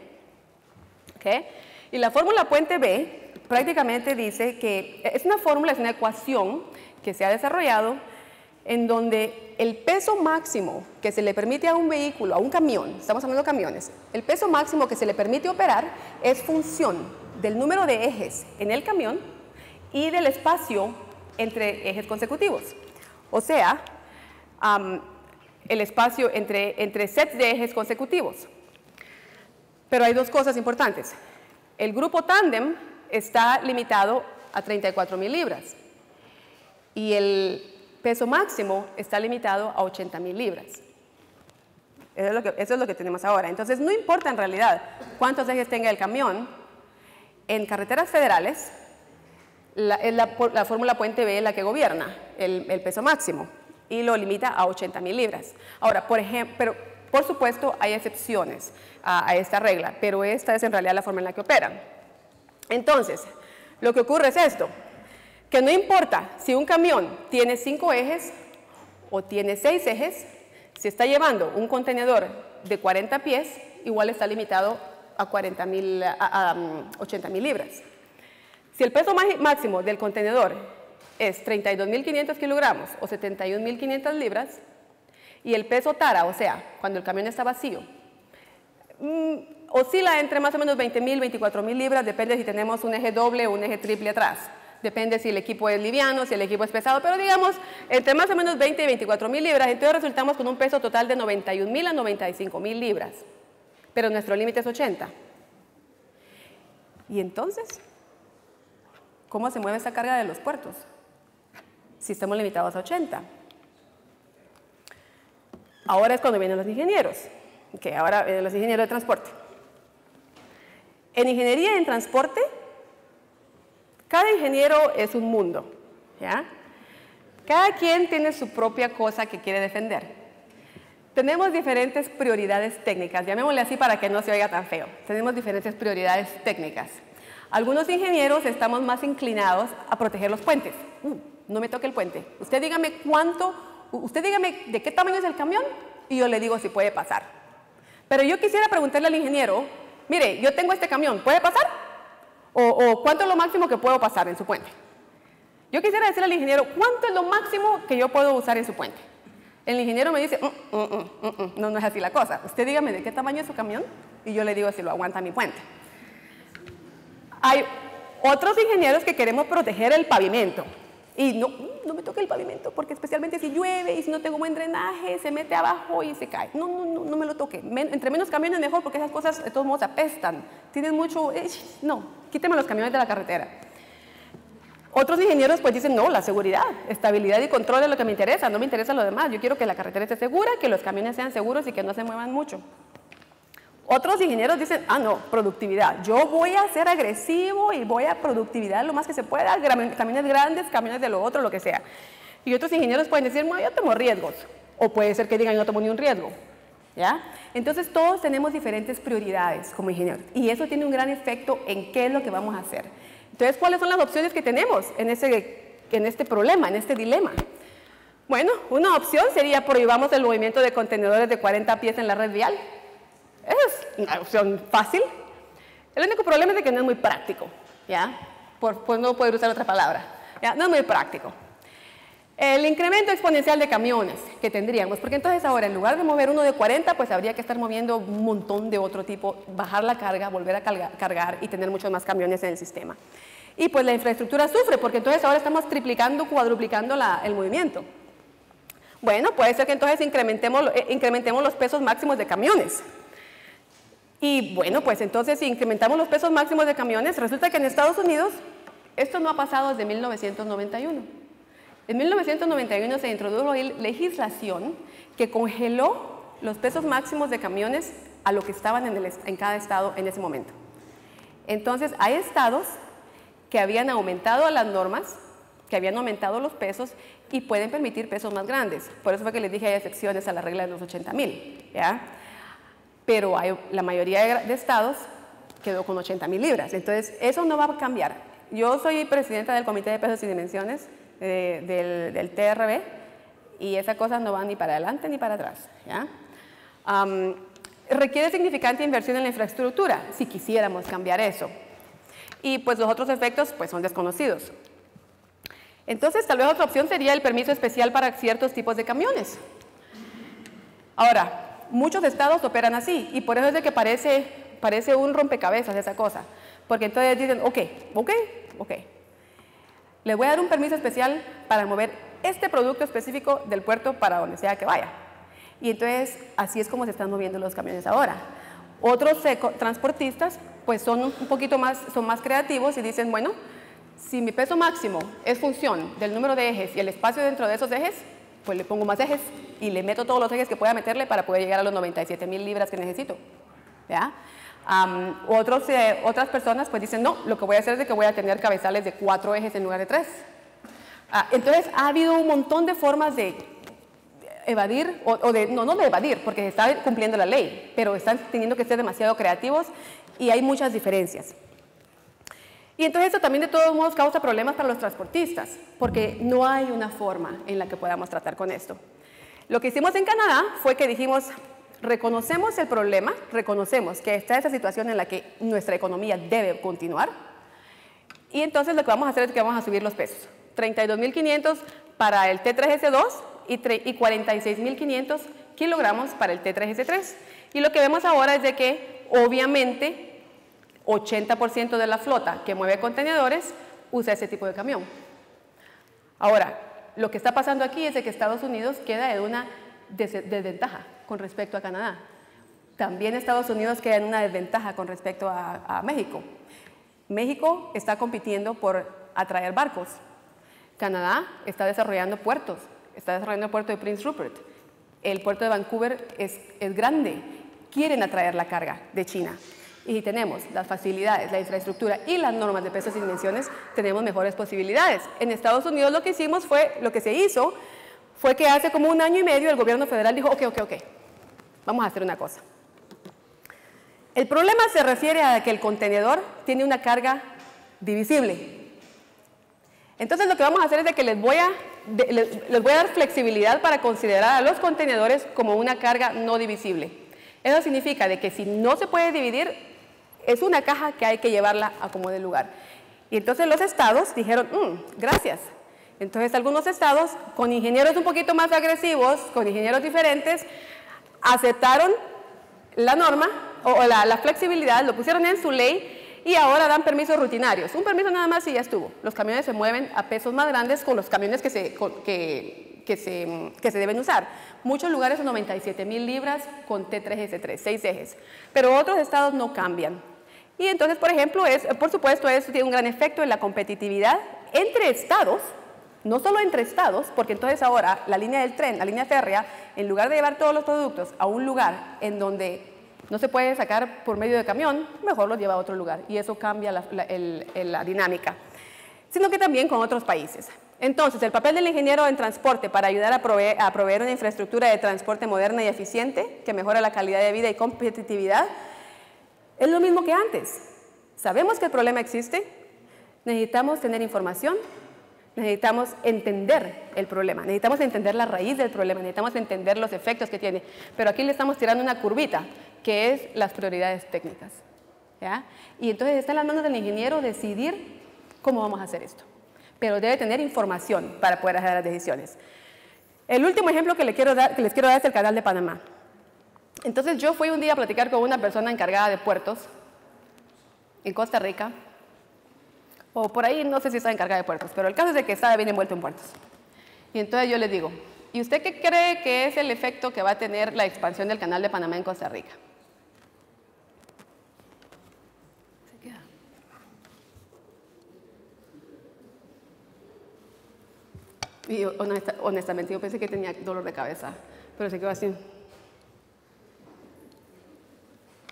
¿Okay? Y la fórmula Puente B prácticamente dice que es una fórmula, es una ecuación que se ha desarrollado en donde el peso máximo que se le permite a un vehículo, a un camión, estamos hablando de camiones, el peso máximo que se le permite operar es función del número de ejes en el camión y del espacio entre ejes consecutivos. O sea, el espacio entre sets de ejes consecutivos. Pero hay dos cosas importantes. El grupo tándem está limitado a 34,000 libras y el peso máximo está limitado a 80,000 libras. Eso es lo que tenemos ahora. Entonces, no importa en realidad cuántos ejes tenga el camión, en carreteras federales, la fórmula Puente B es la que gobierna el peso máximo y lo limita a 80,000 libras. Ahora, por supuesto, hay excepciones a esta regla, pero esta es en realidad la forma en la que operan. Entonces, lo que ocurre es esto, que no importa si un camión tiene 5 ejes o tiene 6 ejes, si está llevando un contenedor de 40 pies, igual está limitado a 80,000 libras. Si el peso máximo del contenedor es 32,500 kilogramos o 71,500 libras, y el peso tara, o sea, cuando el camión está vacío, oscila entre más o menos 20,000, 24,000 libras, depende si tenemos un eje doble o un eje triple atrás. Depende si el equipo es liviano, si el equipo es pesado, pero digamos, entre más o menos 20 y 24,000 libras, entonces resultamos con un peso total de 91,000 a 95,000 libras. Pero nuestro límite es 80. ¿Y entonces? ¿Cómo se mueve esa carga de los puertos? Si estamos limitados a 80. Ahora es cuando vienen los ingenieros, que ahora vienen los ingenieros de transporte. En ingeniería en transporte, cada ingeniero es un mundo, ¿ya? Cada quien tiene su propia cosa que quiere defender. Tenemos diferentes prioridades técnicas, llamémosle así para que no se oiga tan feo. Tenemos diferentes prioridades técnicas. Algunos ingenieros estamos más inclinados a proteger los puentes. No me toque el puente. Usted dígame de qué tamaño es el camión y yo le digo si puede pasar. Pero yo quisiera preguntarle al ingeniero, mire, yo tengo este camión, ¿puede pasar? O ¿cuánto es lo máximo que puedo pasar en su puente? Yo quisiera decirle al ingeniero, ¿cuánto es lo máximo que yo puedo usar en su puente? El ingeniero me dice, no es así la cosa. Usted dígame de qué tamaño es su camión y yo le digo si lo aguanta mi puente. Hay otros ingenieros que queremos proteger el pavimento. Y no me toque el pavimento porque especialmente si llueve y si no tengo buen drenaje, se mete abajo y se cae. No me lo toque. Entre menos camiones mejor porque esas cosas de todos modos apestan. Tienen mucho... no, quíteme los camiones de la carretera. Otros ingenieros pues dicen, no, la seguridad, estabilidad y control es lo que me interesa, no me interesa lo demás. Yo quiero que la carretera esté segura, que los camiones sean seguros y que no se muevan mucho. Otros ingenieros dicen, no, productividad. Yo voy a ser agresivo y voy a productividad lo más que se pueda, camiones grandes, camiones de lo otro, lo que sea. Y otros ingenieros pueden decir, yo tomo riesgos. O puede ser que digan, yo no tomo ni un riesgo. ¿Ya? Entonces todos tenemos diferentes prioridades como ingenieros. Y eso tiene un gran efecto en qué es lo que vamos a hacer. Entonces, ¿cuáles son las opciones que tenemos en este problema, en este dilema? Bueno, una opción sería prohibamos el movimiento de contenedores de 40 pies en la red vial. Es una opción fácil. El único problema es de que no es muy práctico, ¿ya? Por no poder usar otra palabra, ¿ya? No es muy práctico. El incremento exponencial de camiones que tendríamos, porque entonces ahora en lugar de mover uno de 40, pues habría que estar moviendo un montón de otro tipo, bajar la carga, volver a cargar y tener muchos más camiones en el sistema. Y pues la infraestructura sufre, porque entonces ahora estamos triplicando, cuadruplicando el movimiento. Bueno, puede ser que entonces incrementemos los pesos máximos de camiones. Y bueno, pues entonces si incrementamos los pesos máximos de camiones, resulta que en Estados Unidos esto no ha pasado desde 1991. En 1991 se introdujo legislación que congeló los pesos máximos de camiones a lo que estaban en cada estado en ese momento. Entonces hay estados que habían aumentado las normas que habían aumentado los pesos y pueden permitir pesos más grandes. Por eso fue que les dije hay excepciones a la regla de los 80,000, ¿ya? Pero la mayoría de estados quedó con 80,000 libras. Entonces, eso no va a cambiar. Yo soy presidenta del Comité de Pesos y Dimensiones del TRB y esa cosa no va ni para adelante ni para atrás, ¿ya? Requiere significante inversión en la infraestructura, si quisiéramos cambiar eso. Y pues los otros efectos pues son desconocidos. Entonces, tal vez otra opción sería el permiso especial para ciertos tipos de camiones. Ahora, muchos estados operan así y por eso es de que parece un rompecabezas esa cosa. Porque entonces dicen, ok, les voy a dar un permiso especial para mover este producto específico del puerto para donde sea que vaya. Y entonces, así es como se están moviendo los camiones ahora. Otros transportistas, pues son un poquito más, son más creativos y dicen, bueno, si mi peso máximo es función del número de ejes y el espacio dentro de esos ejes, pues le pongo más ejes y le meto todos los ejes que pueda meterle para poder llegar a los 97,000 libras que necesito, ¿ya? Otras personas pues dicen, no, lo que voy a hacer es que voy a tener cabezales de 4 ejes en lugar de 3. Entonces, ha habido un montón de formas de evadir, no de evadir, porque se está cumpliendo la ley, pero están teniendo que ser demasiado creativos y hay muchas diferencias. Y entonces eso también de todos modos causa problemas para los transportistas, porque no hay una forma en la que podamos tratar con esto. Lo que hicimos en Canadá fue que dijimos, reconocemos el problema, reconocemos que está esa situación en la que nuestra economía debe continuar, y entonces lo que vamos a hacer es que vamos a subir los pesos. 32,500 para el T3S2 y 46,500 kilogramos para el T3S3. Y lo que vemos ahora es de que, obviamente, 80% de la flota que mueve contenedores usa ese tipo de camión. Ahora, lo que está pasando aquí es de que Estados Unidos queda en una desventaja con respecto a Canadá. También Estados Unidos queda en una desventaja con respecto a México. México está compitiendo por atraer barcos. Canadá está desarrollando puertos. Está desarrollando el puerto de Prince Rupert. El puerto de Vancouver es grande. Quieren atraer la carga de China. Y si tenemos las facilidades, la infraestructura y las normas de pesos y dimensiones, tenemos mejores posibilidades. En Estados Unidos lo que se hizo fue que hace como 1 año y medio el gobierno federal dijo, ok, vamos a hacer una cosa. El problema se refiere a que el contenedor tiene una carga divisible. Entonces lo que vamos a hacer es de que les voy a dar flexibilidad para considerar a los contenedores como una carga no divisible. Eso significa de que si no se puede dividir, es una caja que hay que llevarla a como de lugar. Y entonces los estados dijeron, gracias. Entonces algunos estados, con ingenieros un poquito más agresivos, con ingenieros diferentes, aceptaron la norma o la flexibilidad, lo pusieron en su ley y ahora dan permisos rutinarios. Un permiso nada más y ya estuvo. Los camiones se mueven a pesos más grandes con los camiones que se deben usar. Muchos lugares son 97,000 libras con T3S3, 6 ejes. Pero otros estados no cambian. Y entonces, por ejemplo, por supuesto, eso tiene un gran efecto en la competitividad entre estados, no solo entre estados, porque entonces ahora la línea del tren, la línea férrea, en lugar de llevar todos los productos a un lugar en donde no se puede sacar por medio de camión, mejor los lleva a otro lugar. Y eso cambia la dinámica. Sino que también con otros países. Entonces, el papel del ingeniero en transporte para ayudar a proveer una infraestructura de transporte moderna y eficiente que mejora la calidad de vida y competitividad es lo mismo que antes. Sabemos que el problema existe, necesitamos tener información, necesitamos entender el problema, necesitamos entender la raíz del problema, necesitamos entender los efectos que tiene. Pero aquí le estamos tirando una curvita, que es las prioridades técnicas, ¿ya? Y entonces está en las manos del ingeniero decidir cómo vamos a hacer esto. Pero debe tener información para poder hacer las decisiones. El último ejemplo que les quiero dar es el Canal de Panamá. Entonces yo fui un día a platicar con una persona encargada de puertos en Costa Rica, o por ahí, no sé si está encargada de puertos, pero el caso es de que estaba bien envuelto en puertos. Y entonces yo les digo, ¿y usted qué cree que es el efecto que va a tener la expansión del Canal de Panamá en Costa Rica? Se queda. Y honestamente yo pensé que tenía dolor de cabeza, pero se quedó así.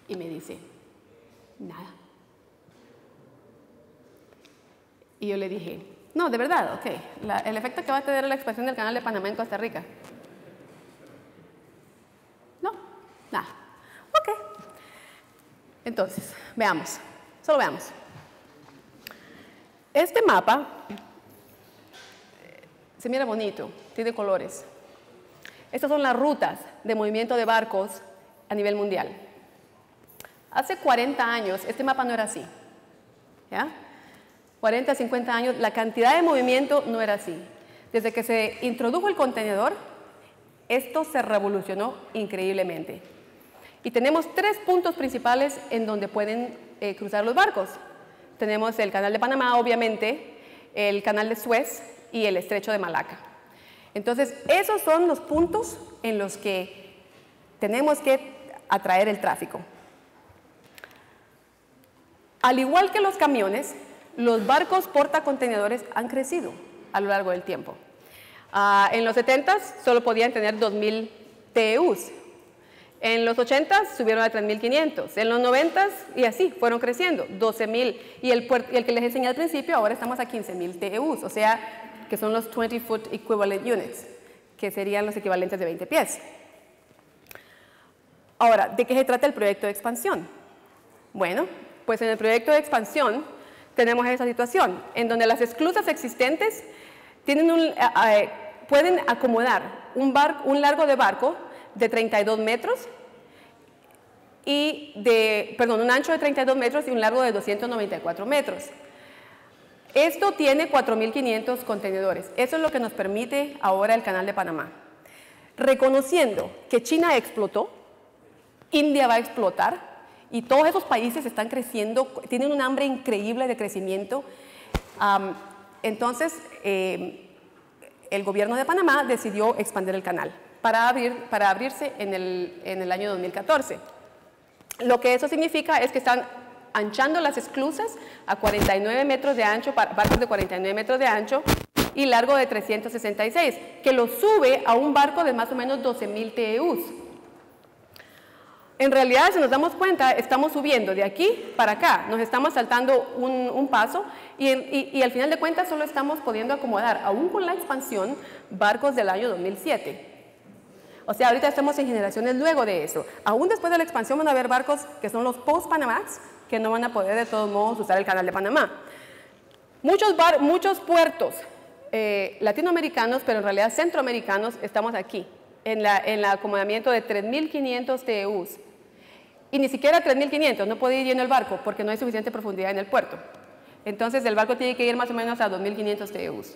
Y me dice, nada. Y yo le dije, No, de verdad, ok. El efecto que va a tener la expansión del Canal de Panamá en Costa Rica. No, nada. Ok. Entonces, veamos. Solo veamos. Este mapa se mira bonito, tiene colores. Estas son las rutas de movimiento de barcos a nivel mundial. Hace 40 años, este mapa no era así. ¿Ya? 40, 50 años, la cantidad de movimiento no era así. Desde que se introdujo el contenedor, esto se revolucionó increíblemente. Y tenemos 3 puntos principales en donde pueden cruzar los barcos. Tenemos el Canal de Panamá, obviamente, el Canal de Suez y el Estrecho de Malaca. Entonces, esos son los puntos en los que tenemos que atraer el tráfico. Al igual que los camiones, los barcos portacontenedores han crecido a lo largo del tiempo. En los 70s solo podían tener 2.000 TEUs. En los 80s subieron a 3.500. En los 90s y así fueron creciendo, 12.000. Y el que les enseñé al principio, ahora estamos a 15.000 TEUs, o sea, que son los 20-foot equivalent units, que serían los equivalentes de 20 pies. Ahora, ¿de qué se trata el proyecto de expansión? Bueno, pues en el proyecto de expansión tenemos esa situación, en donde las esclusas existentes pueden acomodar un largo de barco de 32 metros un ancho de 32 metros y un largo de 294 metros. Esto tiene 4.500 contenedores. Eso es lo que nos permite ahora el Canal de Panamá. Reconociendo que China explotó, India va a explotar, y todos esos países están creciendo, tienen un hambre increíble de crecimiento. Entonces, el gobierno de Panamá decidió expandir el canal para abrirse en el año 2014. Lo que eso significa es que están anchando las esclusas a 49 metros de ancho, barcos de 49 metros de ancho y largo de 366, que lo sube a un barco de más o menos 12.000 TEUs. En realidad, si nos damos cuenta, estamos subiendo de aquí para acá, nos estamos saltando un paso y al final de cuentas solo estamos pudiendo acomodar, aún con la expansión, barcos del año 2007. O sea, ahorita estamos en generaciones luego de eso. Aún después de la expansión van a haber barcos que son los post-Panamax, que no van a poder de todos modos usar el Canal de Panamá. Muchos puertos latinoamericanos, pero en realidad centroamericanos, estamos aquí, en el acomodamiento de 3.500 TEUs. Y ni siquiera 3.500, no puede ir lleno el barco porque no hay suficiente profundidad en el puerto. Entonces el barco tiene que ir más o menos a 2.500 TEUs.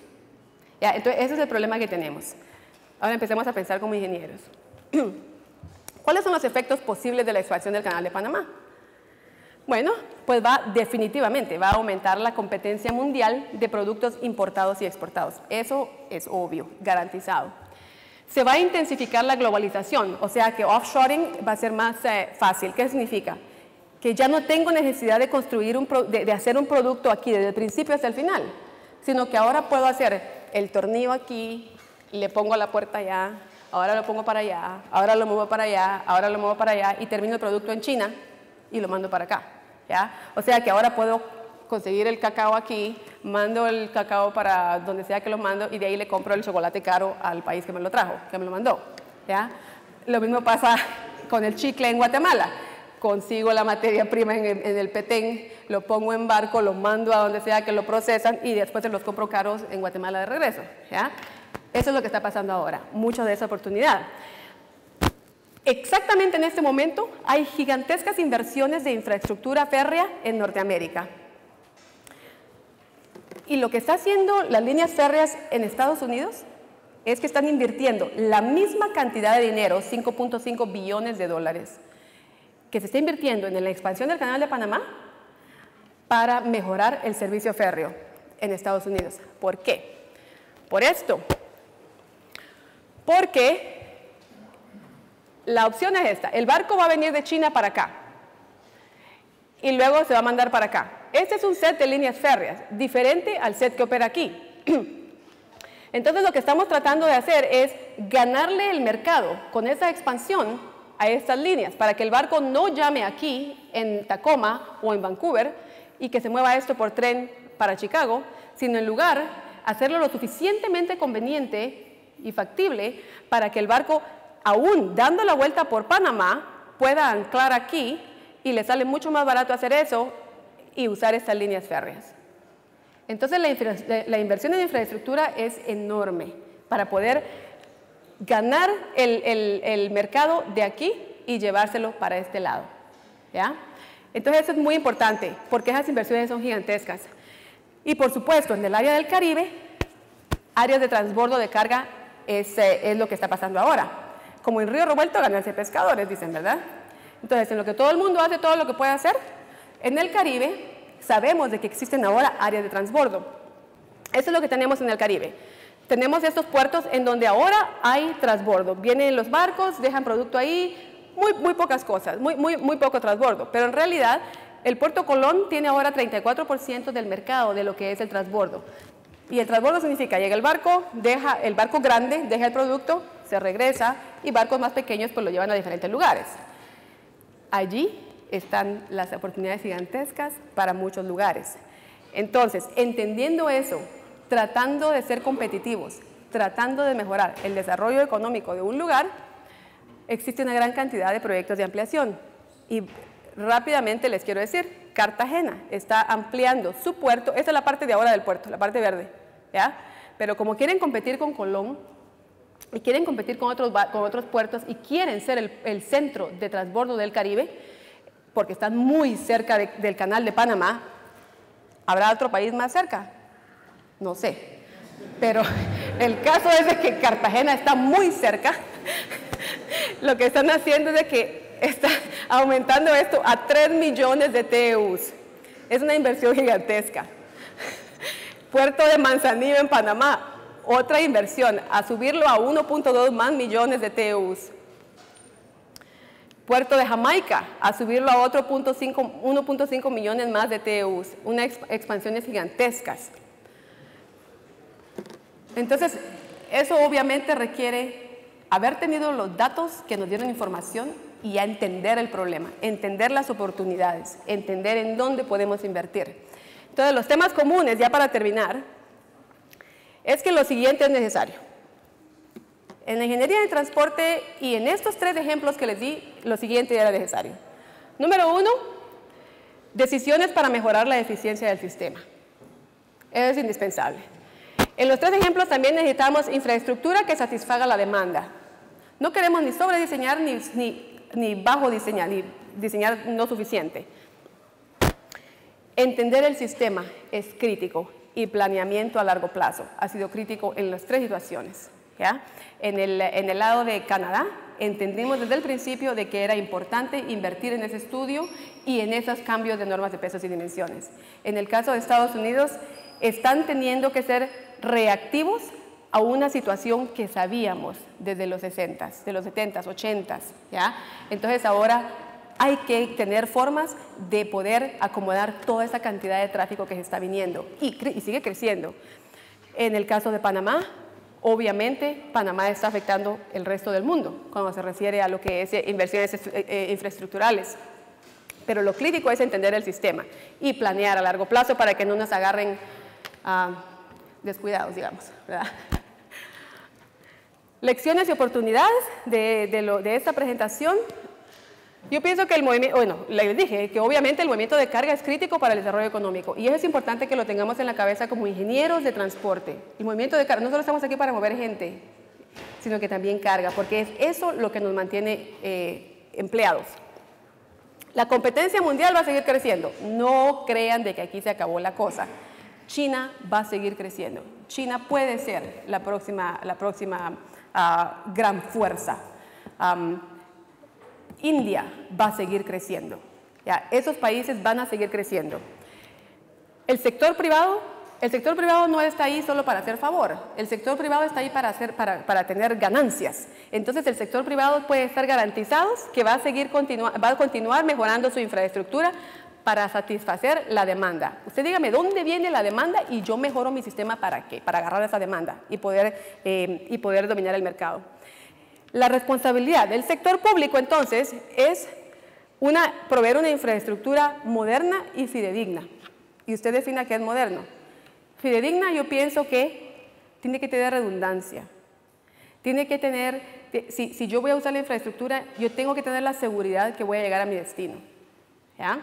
¿Ya? Entonces ese es el problema que tenemos. Ahora empecemos a pensar como ingenieros. ¿Cuáles son los efectos posibles de la expansión del Canal de Panamá? Bueno, pues definitivamente va a aumentar la competencia mundial de productos importados y exportados. Eso es obvio, garantizado. Se va a intensificar la globalización, o sea que offshoring va a ser más fácil. ¿Qué significa? Que ya no tengo necesidad de construir de hacer un producto aquí desde el principio hasta el final, sino que ahora puedo hacer el tornillo aquí, le pongo la puerta allá, ahora lo pongo para allá, ahora lo muevo para allá, ahora lo muevo para allá y termino el producto en China y lo mando para acá. ¿Ya? O sea que ahora puedo conseguir el cacao aquí, mando el cacao para donde sea que lo mando y de ahí le compro el chocolate caro al país que me lo trajo, que me lo mandó. ¿Ya? Lo mismo pasa con el chicle en Guatemala. Consigo la materia prima en el Petén, lo pongo en barco, lo mando a donde sea que lo procesan y después se los compro caros en Guatemala de regreso. ¿Ya? Eso es lo que está pasando ahora, mucha de esa oportunidad. Exactamente en este momento hay gigantescas inversiones de infraestructura férrea en Norteamérica. Y lo que está haciendo las líneas férreas en Estados Unidos es que están invirtiendo la misma cantidad de dinero, 5.5 billones de dólares, que se está invirtiendo en la expansión del Canal de Panamá para mejorar el servicio férreo en Estados Unidos. ¿Por qué? Por esto. Porque la opción es esta. El barco va a venir de China para acá y luego se va a mandar para acá. Este es un set de líneas férreas, diferente al set que opera aquí. Entonces lo que estamos tratando de hacer es ganarle el mercado con esa expansión a estas líneas, para que el barco no llame aquí en Tacoma o en Vancouver y que se mueva esto por tren para Chicago, sino en lugar hacerlo lo suficientemente conveniente y factible para que el barco, aún dando la vuelta por Panamá, pueda anclar aquí y le sale mucho más barato hacer eso y usar estas líneas férreas. Entonces la inversión en infraestructura es enorme para poder ganar el mercado de aquí y llevárselo para este lado, ¿ya? Entonces eso es muy importante porque esas inversiones son gigantescas. Y por supuesto, en el área del Caribe, áreas de transbordo de carga es lo que está pasando ahora. Como en Río Revuelto, ganarse pescadores, dicen, ¿verdad? Entonces, en lo que todo el mundo hace todo lo que puede hacer, en el Caribe sabemos de que existen ahora áreas de transbordo. Eso es lo que tenemos en el Caribe. Tenemos estos puertos en donde ahora hay transbordo. Vienen los barcos, dejan producto ahí, muy pocas cosas, muy poco transbordo. Pero en realidad, el Puerto Colón tiene ahora 34% del mercado de lo que es el transbordo. Y el transbordo significa, llega el barco grande, deja el producto, se regresa, y barcos más pequeños pues lo llevan a diferentes lugares. Allí están las oportunidades gigantescas para muchos lugares. Entonces, entendiendo eso, tratando de ser competitivos, tratando de mejorar el desarrollo económico de un lugar, existe una gran cantidad de proyectos de ampliación. Y rápidamente les quiero decir, Cartagena está ampliando su puerto, esta es la parte de ahora del puerto, la parte verde, ¿ya? Pero como quieren competir con Colón, y quieren competir con otros puertos, y quieren ser el centro de transbordo del Caribe, porque están muy cerca del canal de Panamá, ¿habrá otro país más cerca? No sé, pero el caso es de que Cartagena está muy cerca. Lo que están haciendo es de que está aumentando esto a 3 millones de TEUs. Es una inversión gigantesca. Puerto de Manzanillo en Panamá, otra inversión, a subirlo a 1.2 más millones de TEUs. Puerto de Jamaica, a subirlo a otro 1.5 millones más de TEUs. Unas expansiones gigantescas. Entonces, eso obviamente requiere haber tenido los datos que nos dieron información y ya entender el problema, entender las oportunidades, entender en dónde podemos invertir. Entonces, los temas comunes, ya para terminar, es que lo siguiente es necesario. En la ingeniería de transporte y en estos 3 ejemplos que les di, lo siguiente era necesario. Número 1, decisiones para mejorar la eficiencia del sistema. Eso es indispensable. En los 3 ejemplos también necesitamos infraestructura que satisfaga la demanda. No queremos ni sobrediseñar ni bajo diseñar, ni diseñar no suficiente. Entender el sistema es crítico y planeamiento a largo plazo ha sido crítico en las 3 situaciones, ¿ya? En el lado de Canadá, entendimos desde el principio de que era importante invertir en ese estudio y en esos cambios de normas de pesos y dimensiones. En el caso de Estados Unidos, están teniendo que ser reactivos a una situación que sabíamos desde los 60s, de los 70s, 80s, ¿ya? Entonces ahora hay que tener formas de poder acomodar toda esa cantidad de tráfico que se está viniendo y sigue creciendo. En el caso de Panamá, obviamente Panamá está afectando el resto del mundo cuando se refiere a lo que es inversiones infraestructurales. Pero lo crítico es entender el sistema y planear a largo plazo para que no nos agarren descuidados, digamos, ¿verdad? Lecciones y oportunidades de esta presentación. Yo pienso que el movimiento, bueno, les dije que obviamente el movimiento de carga es crítico para el desarrollo económico y eso es importante que lo tengamos en la cabeza como ingenieros de transporte. El movimiento de carga, no solo estamos aquí para mover gente, sino que también carga, porque es eso lo que nos mantiene empleados. La competencia mundial va a seguir creciendo. No crean de que aquí se acabó la cosa. China va a seguir creciendo. China puede ser la próxima gran fuerza. India va a seguir creciendo. ¿Ya? Esos países van a seguir creciendo. El sector privado no está ahí solo para hacer favor. El sector privado está ahí para tener ganancias. Entonces el sector privado puede estar garantizado que va a continuar mejorando su infraestructura para satisfacer la demanda. Usted dígame dónde viene la demanda y yo mejoro mi sistema para qué, para agarrar esa demanda y poder dominar el mercado. La responsabilidad del sector público entonces es proveer una infraestructura moderna y fidedigna. Y usted defina qué es moderno. Fidedigna, yo pienso que tiene que tener redundancia. Tiene que tener, si yo voy a usar la infraestructura, yo tengo que tener la seguridad que voy a llegar a mi destino. ¿Ya?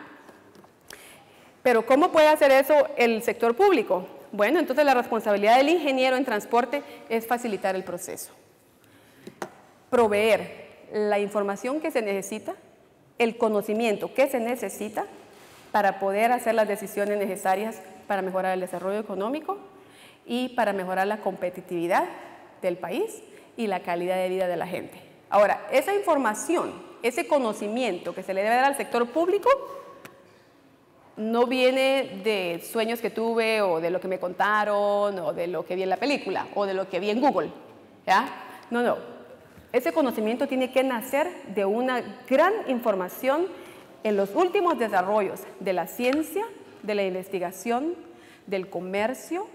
Pero ¿cómo puede hacer eso el sector público? Bueno, entonces la responsabilidad del ingeniero en transporte es facilitar el proceso. Proveer la información que se necesita, el conocimiento que se necesita para poder hacer las decisiones necesarias para mejorar el desarrollo económico y para mejorar la competitividad del país y la calidad de vida de la gente. Ahora, esa información, ese conocimiento que se le debe dar al sector público no viene de sueños que tuve o de lo que me contaron o de lo que vi en la película o de lo que vi en Google. ¿Ya? No, no. Ese conocimiento tiene que nacer de una gran información en los últimos desarrollos de la ciencia, de la investigación, del comercio.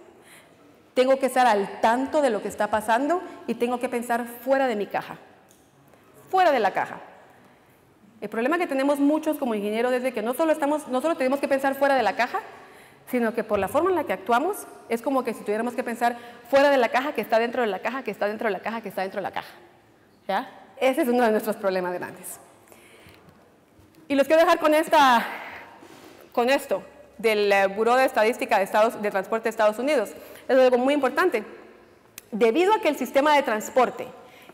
Tengo que estar al tanto de lo que está pasando y tengo que pensar fuera de mi caja, fuera de la caja. El problema que tenemos muchos como ingenieros es de que no solo tenemos que pensar fuera de la caja, sino que por la forma en la que actuamos es como que si tuviéramos que pensar fuera de la caja, que está dentro de la caja, que está dentro de la caja, que está dentro de la caja. ¿Ya? Ese es uno de nuestros problemas grandes. Y los quiero dejar con esto del Buró de Estadística de Transporte de Estados Unidos. Es algo muy importante. Debido a que el sistema de transporte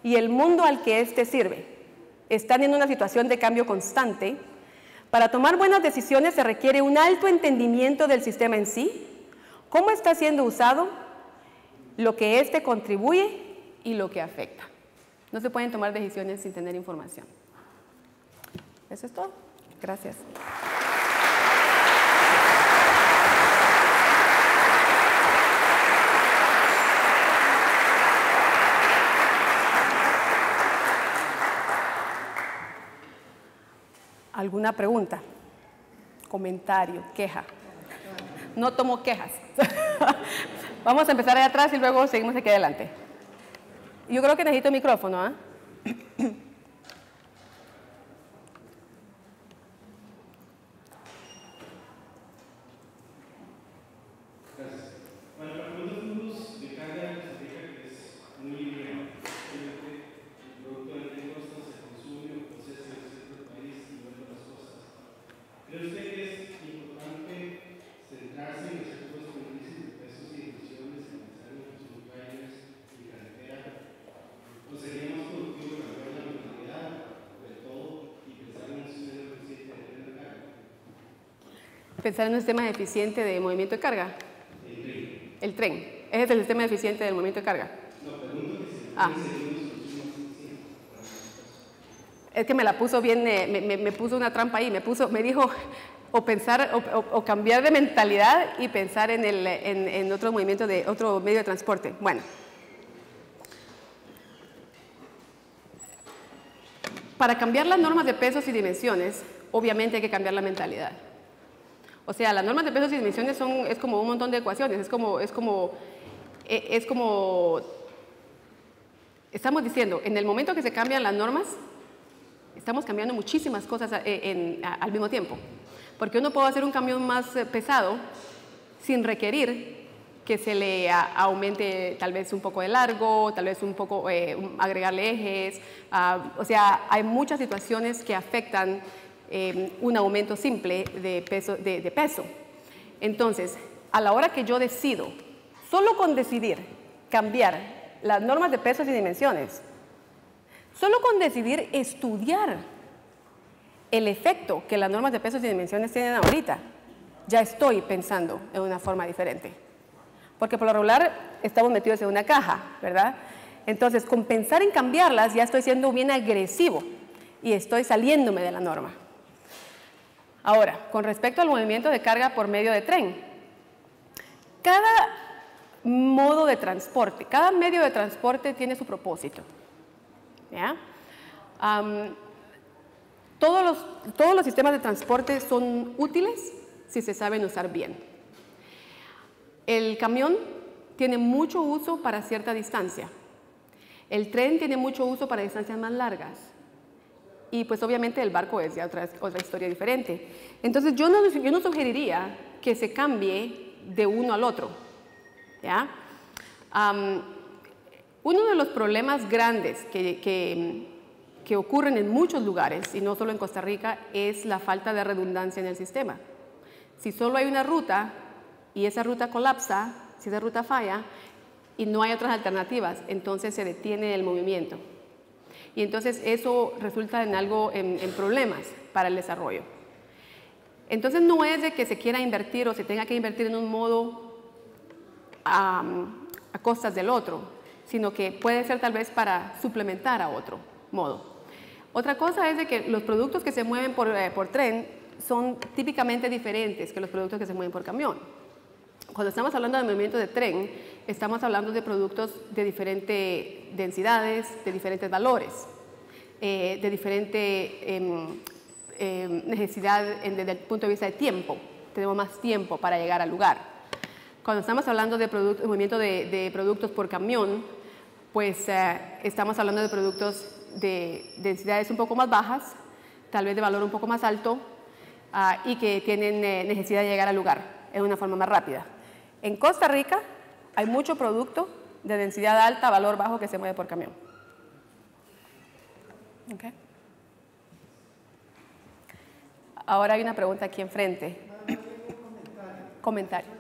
y el mundo al que éste sirve están en una situación de cambio constante, para tomar buenas decisiones se requiere un alto entendimiento del sistema en sí, cómo está siendo usado, lo que éste contribuye y lo que afecta. No se pueden tomar decisiones sin tener información. Eso es todo. Gracias. ¿Alguna pregunta? Comentario, queja. No tomo quejas. Vamos a empezar ahí atrás y luego seguimos aquí adelante. Yo creo que necesito micrófono, ¿ah? Pensar en un sistema eficiente de movimiento de carga. El tren. Ese es el sistema eficiente del movimiento de carga. Es que me la puso bien, me puso una trampa ahí, me dijo o cambiar de mentalidad y pensar en otro movimiento otro medio de transporte. Bueno. Para cambiar las normas de pesos y dimensiones, obviamente hay que cambiar la mentalidad. O sea, las normas de pesos y dimensiones es como un montón de ecuaciones, estamos diciendo, en el momento que se cambian las normas, estamos cambiando muchísimas cosas al mismo tiempo. Porque uno puede hacer un camión más pesado sin requerir que se le aumente tal vez un poco de largo, tal vez un poco agregarle ejes. O sea, hay muchas situaciones que afectan un aumento simple de peso. Entonces, a la hora que yo decido, solo con decidir cambiar las normas de pesos y dimensiones, solo con decidir estudiar el efecto que las normas de pesos y dimensiones tienen ahorita, ya estoy pensando en una forma diferente. Porque por lo regular estamos metidos en una caja, ¿verdad? Entonces, con pensar en cambiarlas, ya estoy siendo bien agresivo y estoy saliéndome de la norma. Ahora, con respecto al movimiento de carga por medio de tren, cada modo de transporte, cada medio de transporte tiene su propósito. ¿Ya? Todos los sistemas de transporte son útiles si se saben usar bien. El camión tiene mucho uso para cierta distancia. El tren tiene mucho uso para distancias más largas. Y pues obviamente el barco es ya otra historia diferente. Entonces yo no sugeriría que se cambie de uno al otro. ¿ya? Uno de los problemas grandes que ocurren en muchos lugares, y no solo en Costa Rica, es la falta de redundancia en el sistema. Si solo hay una ruta y esa ruta colapsa, si esa ruta falla y no hay otras alternativas, entonces se detiene el movimiento. Y entonces eso resulta en problemas para el desarrollo. Entonces no es de que se quiera invertir o se tenga que invertir en un modo a costas del otro, sino que puede ser tal vez para suplementar a otro modo. Otra cosa es de que los productos que se mueven por tren son típicamente diferentes que los productos que se mueven por camión. Cuando estamos hablando de movimiento de tren, estamos hablando de productos de diferentes densidades, de diferentes valores, de diferente necesidad desde el punto de vista de tiempo. Tenemos más tiempo para llegar al lugar. Cuando estamos hablando de movimiento de productos por camión, pues estamos hablando de productos de densidades un poco más bajas, tal vez de valor un poco más alto, y que tienen necesidad de llegar al lugar en una forma más rápida. En Costa Rica hay mucho producto de densidad alta, valor bajo, que se mueve por camión. Okay. Ahora hay una pregunta aquí enfrente. Comentario.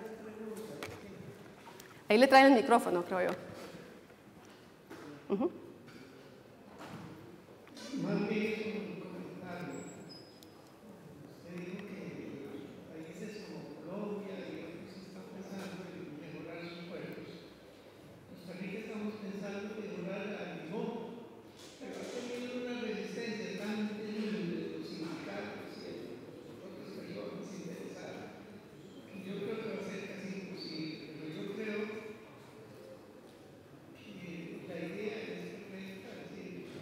Ahí le traen el micrófono, creo yo. Más bien un comentario. Usted dijo que países como Colombia y otros están pensando en mejorar sus puertos. Costa Rica estamos pensando en mejorar a Limón, pero ha tenido una resistencia tan temible de los sindicatos y de otras personas interesadas que yo creo que va a ser casi imposible. Pero yo creo que la idea es correcta, es decir,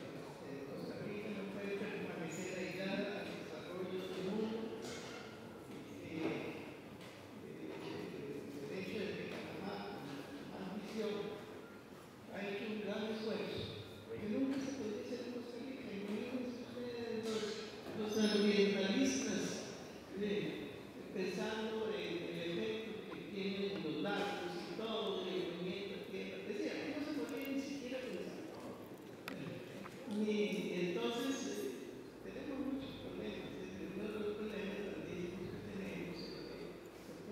Costa Rica no puede permanecer aislada al desarrollo del mundo. El hecho de que Panamá, más visión, ha hecho un gran esfuerzo, que nunca se podía hacer en Costa Rica, y lo mismo sucede los ambientalistas, pensando en el efecto que tienen los lagos y todo, el movimiento de tierra. Decía, no se podía ni siquiera pensar. Entonces, tenemos muchos problemas. Uno de los problemas grandísimos que tenemos es que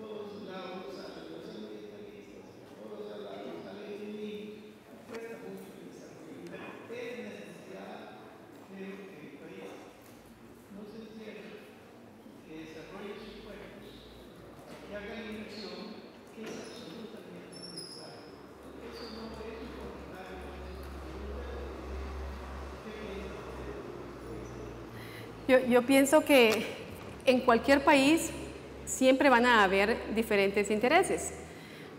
por todos lados salen los ambientalistas, por todos lados salen los niños, cuesta mucho el desarrollo. Pero es necesidad de que el país no se encierre, que desarrolle sus puertos, que haga inversión, que es absolutamente necesario. Eso no es un comentario, Yo pienso que en cualquier país siempre van a haber diferentes intereses.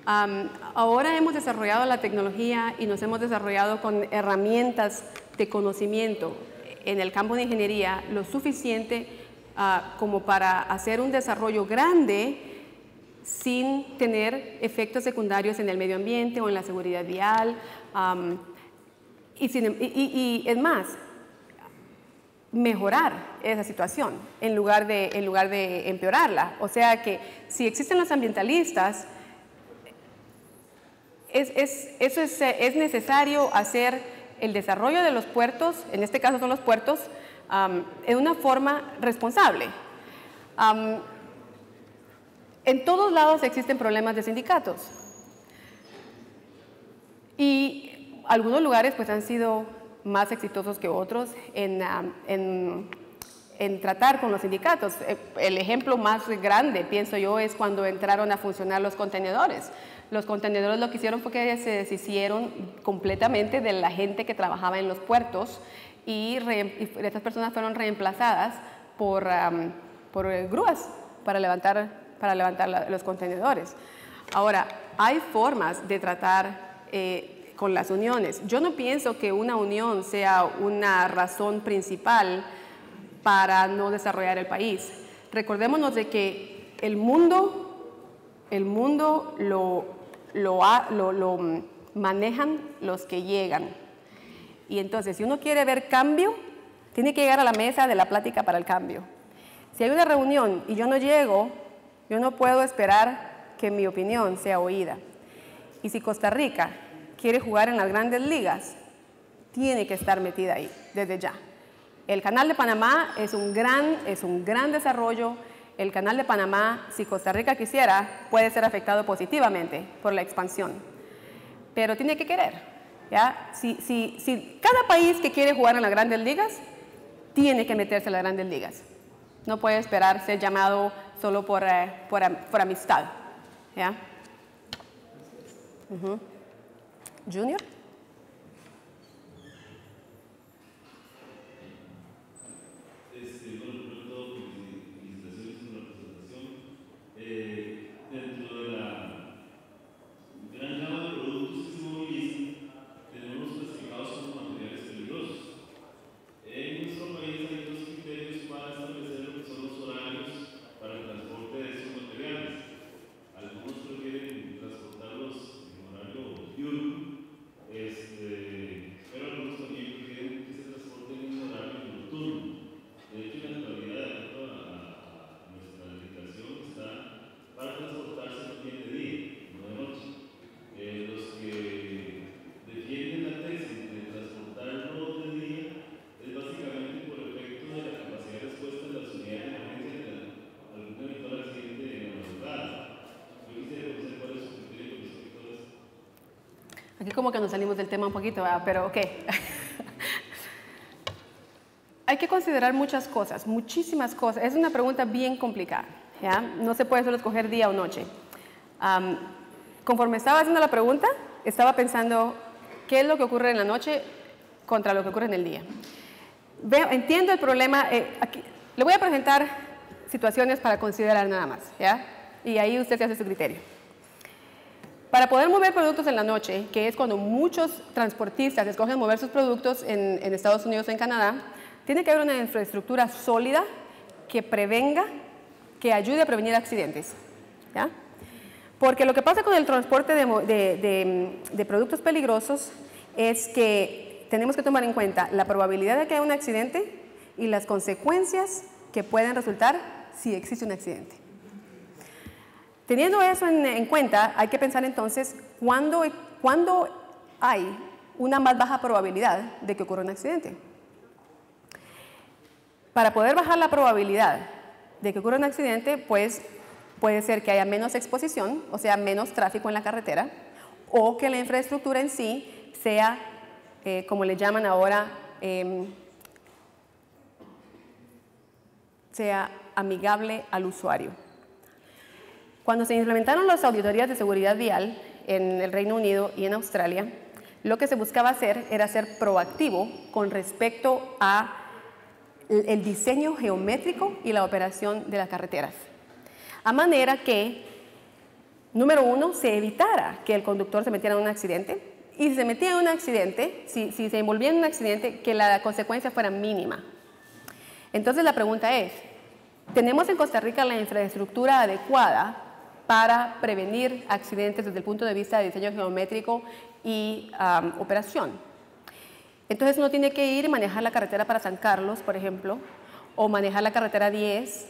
Ahora hemos desarrollado la tecnología y nos hemos desarrollado con herramientas de conocimiento en el campo de ingeniería lo suficiente como para hacer un desarrollo grande sin tener efectos secundarios en el medio ambiente o en la seguridad vial. Y es más, mejorar esa situación en lugar de empeorarla. O sea que si existen los ambientalistas, es necesario hacer el desarrollo de los puertos, en este caso son los puertos, en una forma responsable. En todos lados existen problemas de sindicatos y algunos lugares pues han sido más exitosos que otros en tratar con los sindicatos. El ejemplo más grande, pienso yo, es cuando entraron a funcionar los contenedores. Los contenedores lo que hicieron fue que se deshicieron completamente de la gente que trabajaba en los puertos y estas personas fueron reemplazadas por grúas para levantar los contenedores. Ahora, hay formas de tratar con las uniones. Yo no pienso que una unión sea una razón principal para no desarrollar el país. Recordémonos de que el mundo lo manejan los que llegan. Y entonces, si uno quiere ver cambio, tiene que llegar a la mesa de la plática para el cambio. Si hay una reunión y yo no llego, yo no puedo esperar que mi opinión sea oída. Y si Costa Rica quiere jugar en las grandes ligas, tiene que estar metida ahí, desde ya. El Canal de Panamá es un gran desarrollo. El Canal de Panamá, si Costa Rica quisiera, puede ser afectado positivamente por la expansión. Pero tiene que querer, ¿ya? Si cada país que quiere jugar en las grandes ligas, tiene que meterse en las grandes ligas. No puede esperar ser llamado solo por amistad, ¿ya? Junior. Dentro de la gran gama de productos que se movilizan, tenemos clasificados como materiales peligrosos. En nuestro país hay dos criterios para establecer lo que son los horarios para el transporte de esos materiales. Algunos prefieren transportarlos en horario diurno, pero algunos también prefieren que se transporten en horario nocturno. De hecho, en la actualidad, de acuerdo a nuestra legislación, está para transportarse también de día, no de noche. Los que defienden la tesis de transportarlo de día es básicamente por efecto de la capacidad de respuesta de las unidades de emergencia de algún eventual accidente en la madrugada. Yo quisiera conocer cuál es su criterio con respecto a eso. Aquí como que nos salimos del tema un poquito, ¿verdad? Pero ok. Hay que considerar muchas cosas, muchísimas cosas. Es una pregunta bien complicada, ¿ya? No se puede solo escoger día o noche. Conforme estaba haciendo la pregunta, estaba pensando qué es lo que ocurre en la noche contra lo que ocurre en el día. Entiendo el problema. Aquí, le voy a presentar situaciones para considerar nada más, ¿ya? Y ahí usted se hace su criterio. Para poder mover productos en la noche, que es cuando muchos transportistas escogen mover sus productos en Estados Unidos o en Canadá, tiene que haber una infraestructura sólida que prevenga, que ayude a prevenir accidentes, ¿ya? Porque lo que pasa con el transporte de productos peligrosos es que tenemos que tomar en cuenta la probabilidad de que haya un accidente y las consecuencias que pueden resultar si existe un accidente. Teniendo eso en cuenta, hay que pensar entonces cuándo hay una más baja probabilidad de que ocurra un accidente. Para poder bajar la probabilidad de que ocurra un accidente, pues puede ser que haya menos exposición, o sea, menos tráfico en la carretera, o que la infraestructura en sí sea, como le llaman ahora, sea amigable al usuario. Cuando se implementaron las auditorías de seguridad vial en el Reino Unido y en Australia, lo que se buscaba hacer era ser proactivo con respecto a el diseño geométrico y la operación de las carreteras. A manera que, número uno, se evitara que el conductor se metiera en un accidente, y si se metía en un accidente, si se envolvía en un accidente, que la consecuencia fuera mínima. Entonces la pregunta es, ¿tenemos en Costa Rica la infraestructura adecuada para prevenir accidentes desde el punto de vista de diseño geométrico y operación? Entonces uno tiene que ir y manejar la carretera para San Carlos, por ejemplo, o manejar la carretera 10,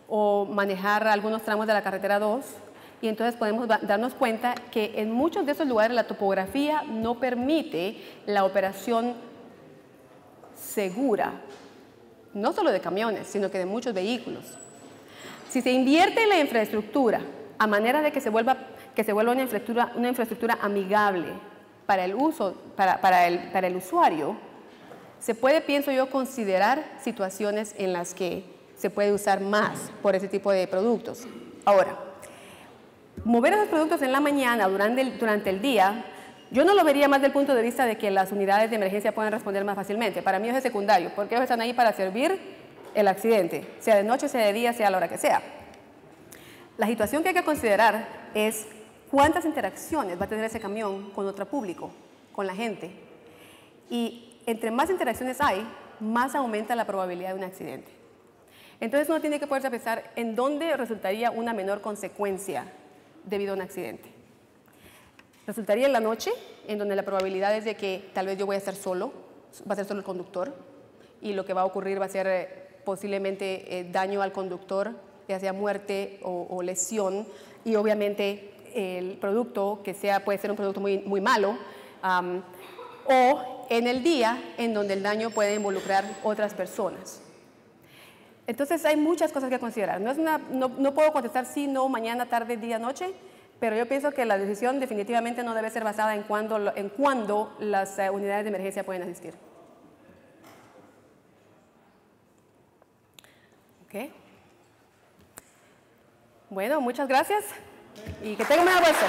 o manejar algunos tramos de la carretera 2, y entonces podemos darnos cuenta que en muchos de esos lugares la topografía no permite la operación segura, no solo de camiones, sino que de muchos vehículos. Si se invierte en la infraestructura a manera de que se vuelva una infraestructura amigable para el uso, para el usuario, se puede, pienso yo, considerar situaciones en las que se puede usar más por ese tipo de productos. Ahora, mover esos productos en la mañana durante el día, yo no lo vería más del punto de vista de que las unidades de emergencia puedan responder más fácilmente. Para mí eso es secundario, porque ellos están ahí para servir el accidente, sea de noche, sea de día, sea a la hora que sea. La situación que hay que considerar es cuántas interacciones va a tener ese camión con otro público, con la gente. Y entre más interacciones hay, más aumenta la probabilidad de un accidente. Entonces uno tiene que poderse pensar en dónde resultaría una menor consecuencia debido a un accidente. Resultaría en la noche, en donde la probabilidad es de que tal vez yo voy a estar solo, va a ser solo el conductor, y lo que va a ocurrir va a ser posiblemente daño al conductor, ya sea muerte o lesión, y obviamente el producto que puede ser un producto muy malo, o en el día en donde el daño puede involucrar otras personas. Entonces hay muchas cosas que considerar. No puedo contestar sí, no, mañana, tarde, día, noche, pero yo pienso que la decisión definitivamente no debe ser basada en cuándo las unidades de emergencia pueden asistir. ¿Ok? Bueno, muchas gracias y que tengan un buen almuerzo.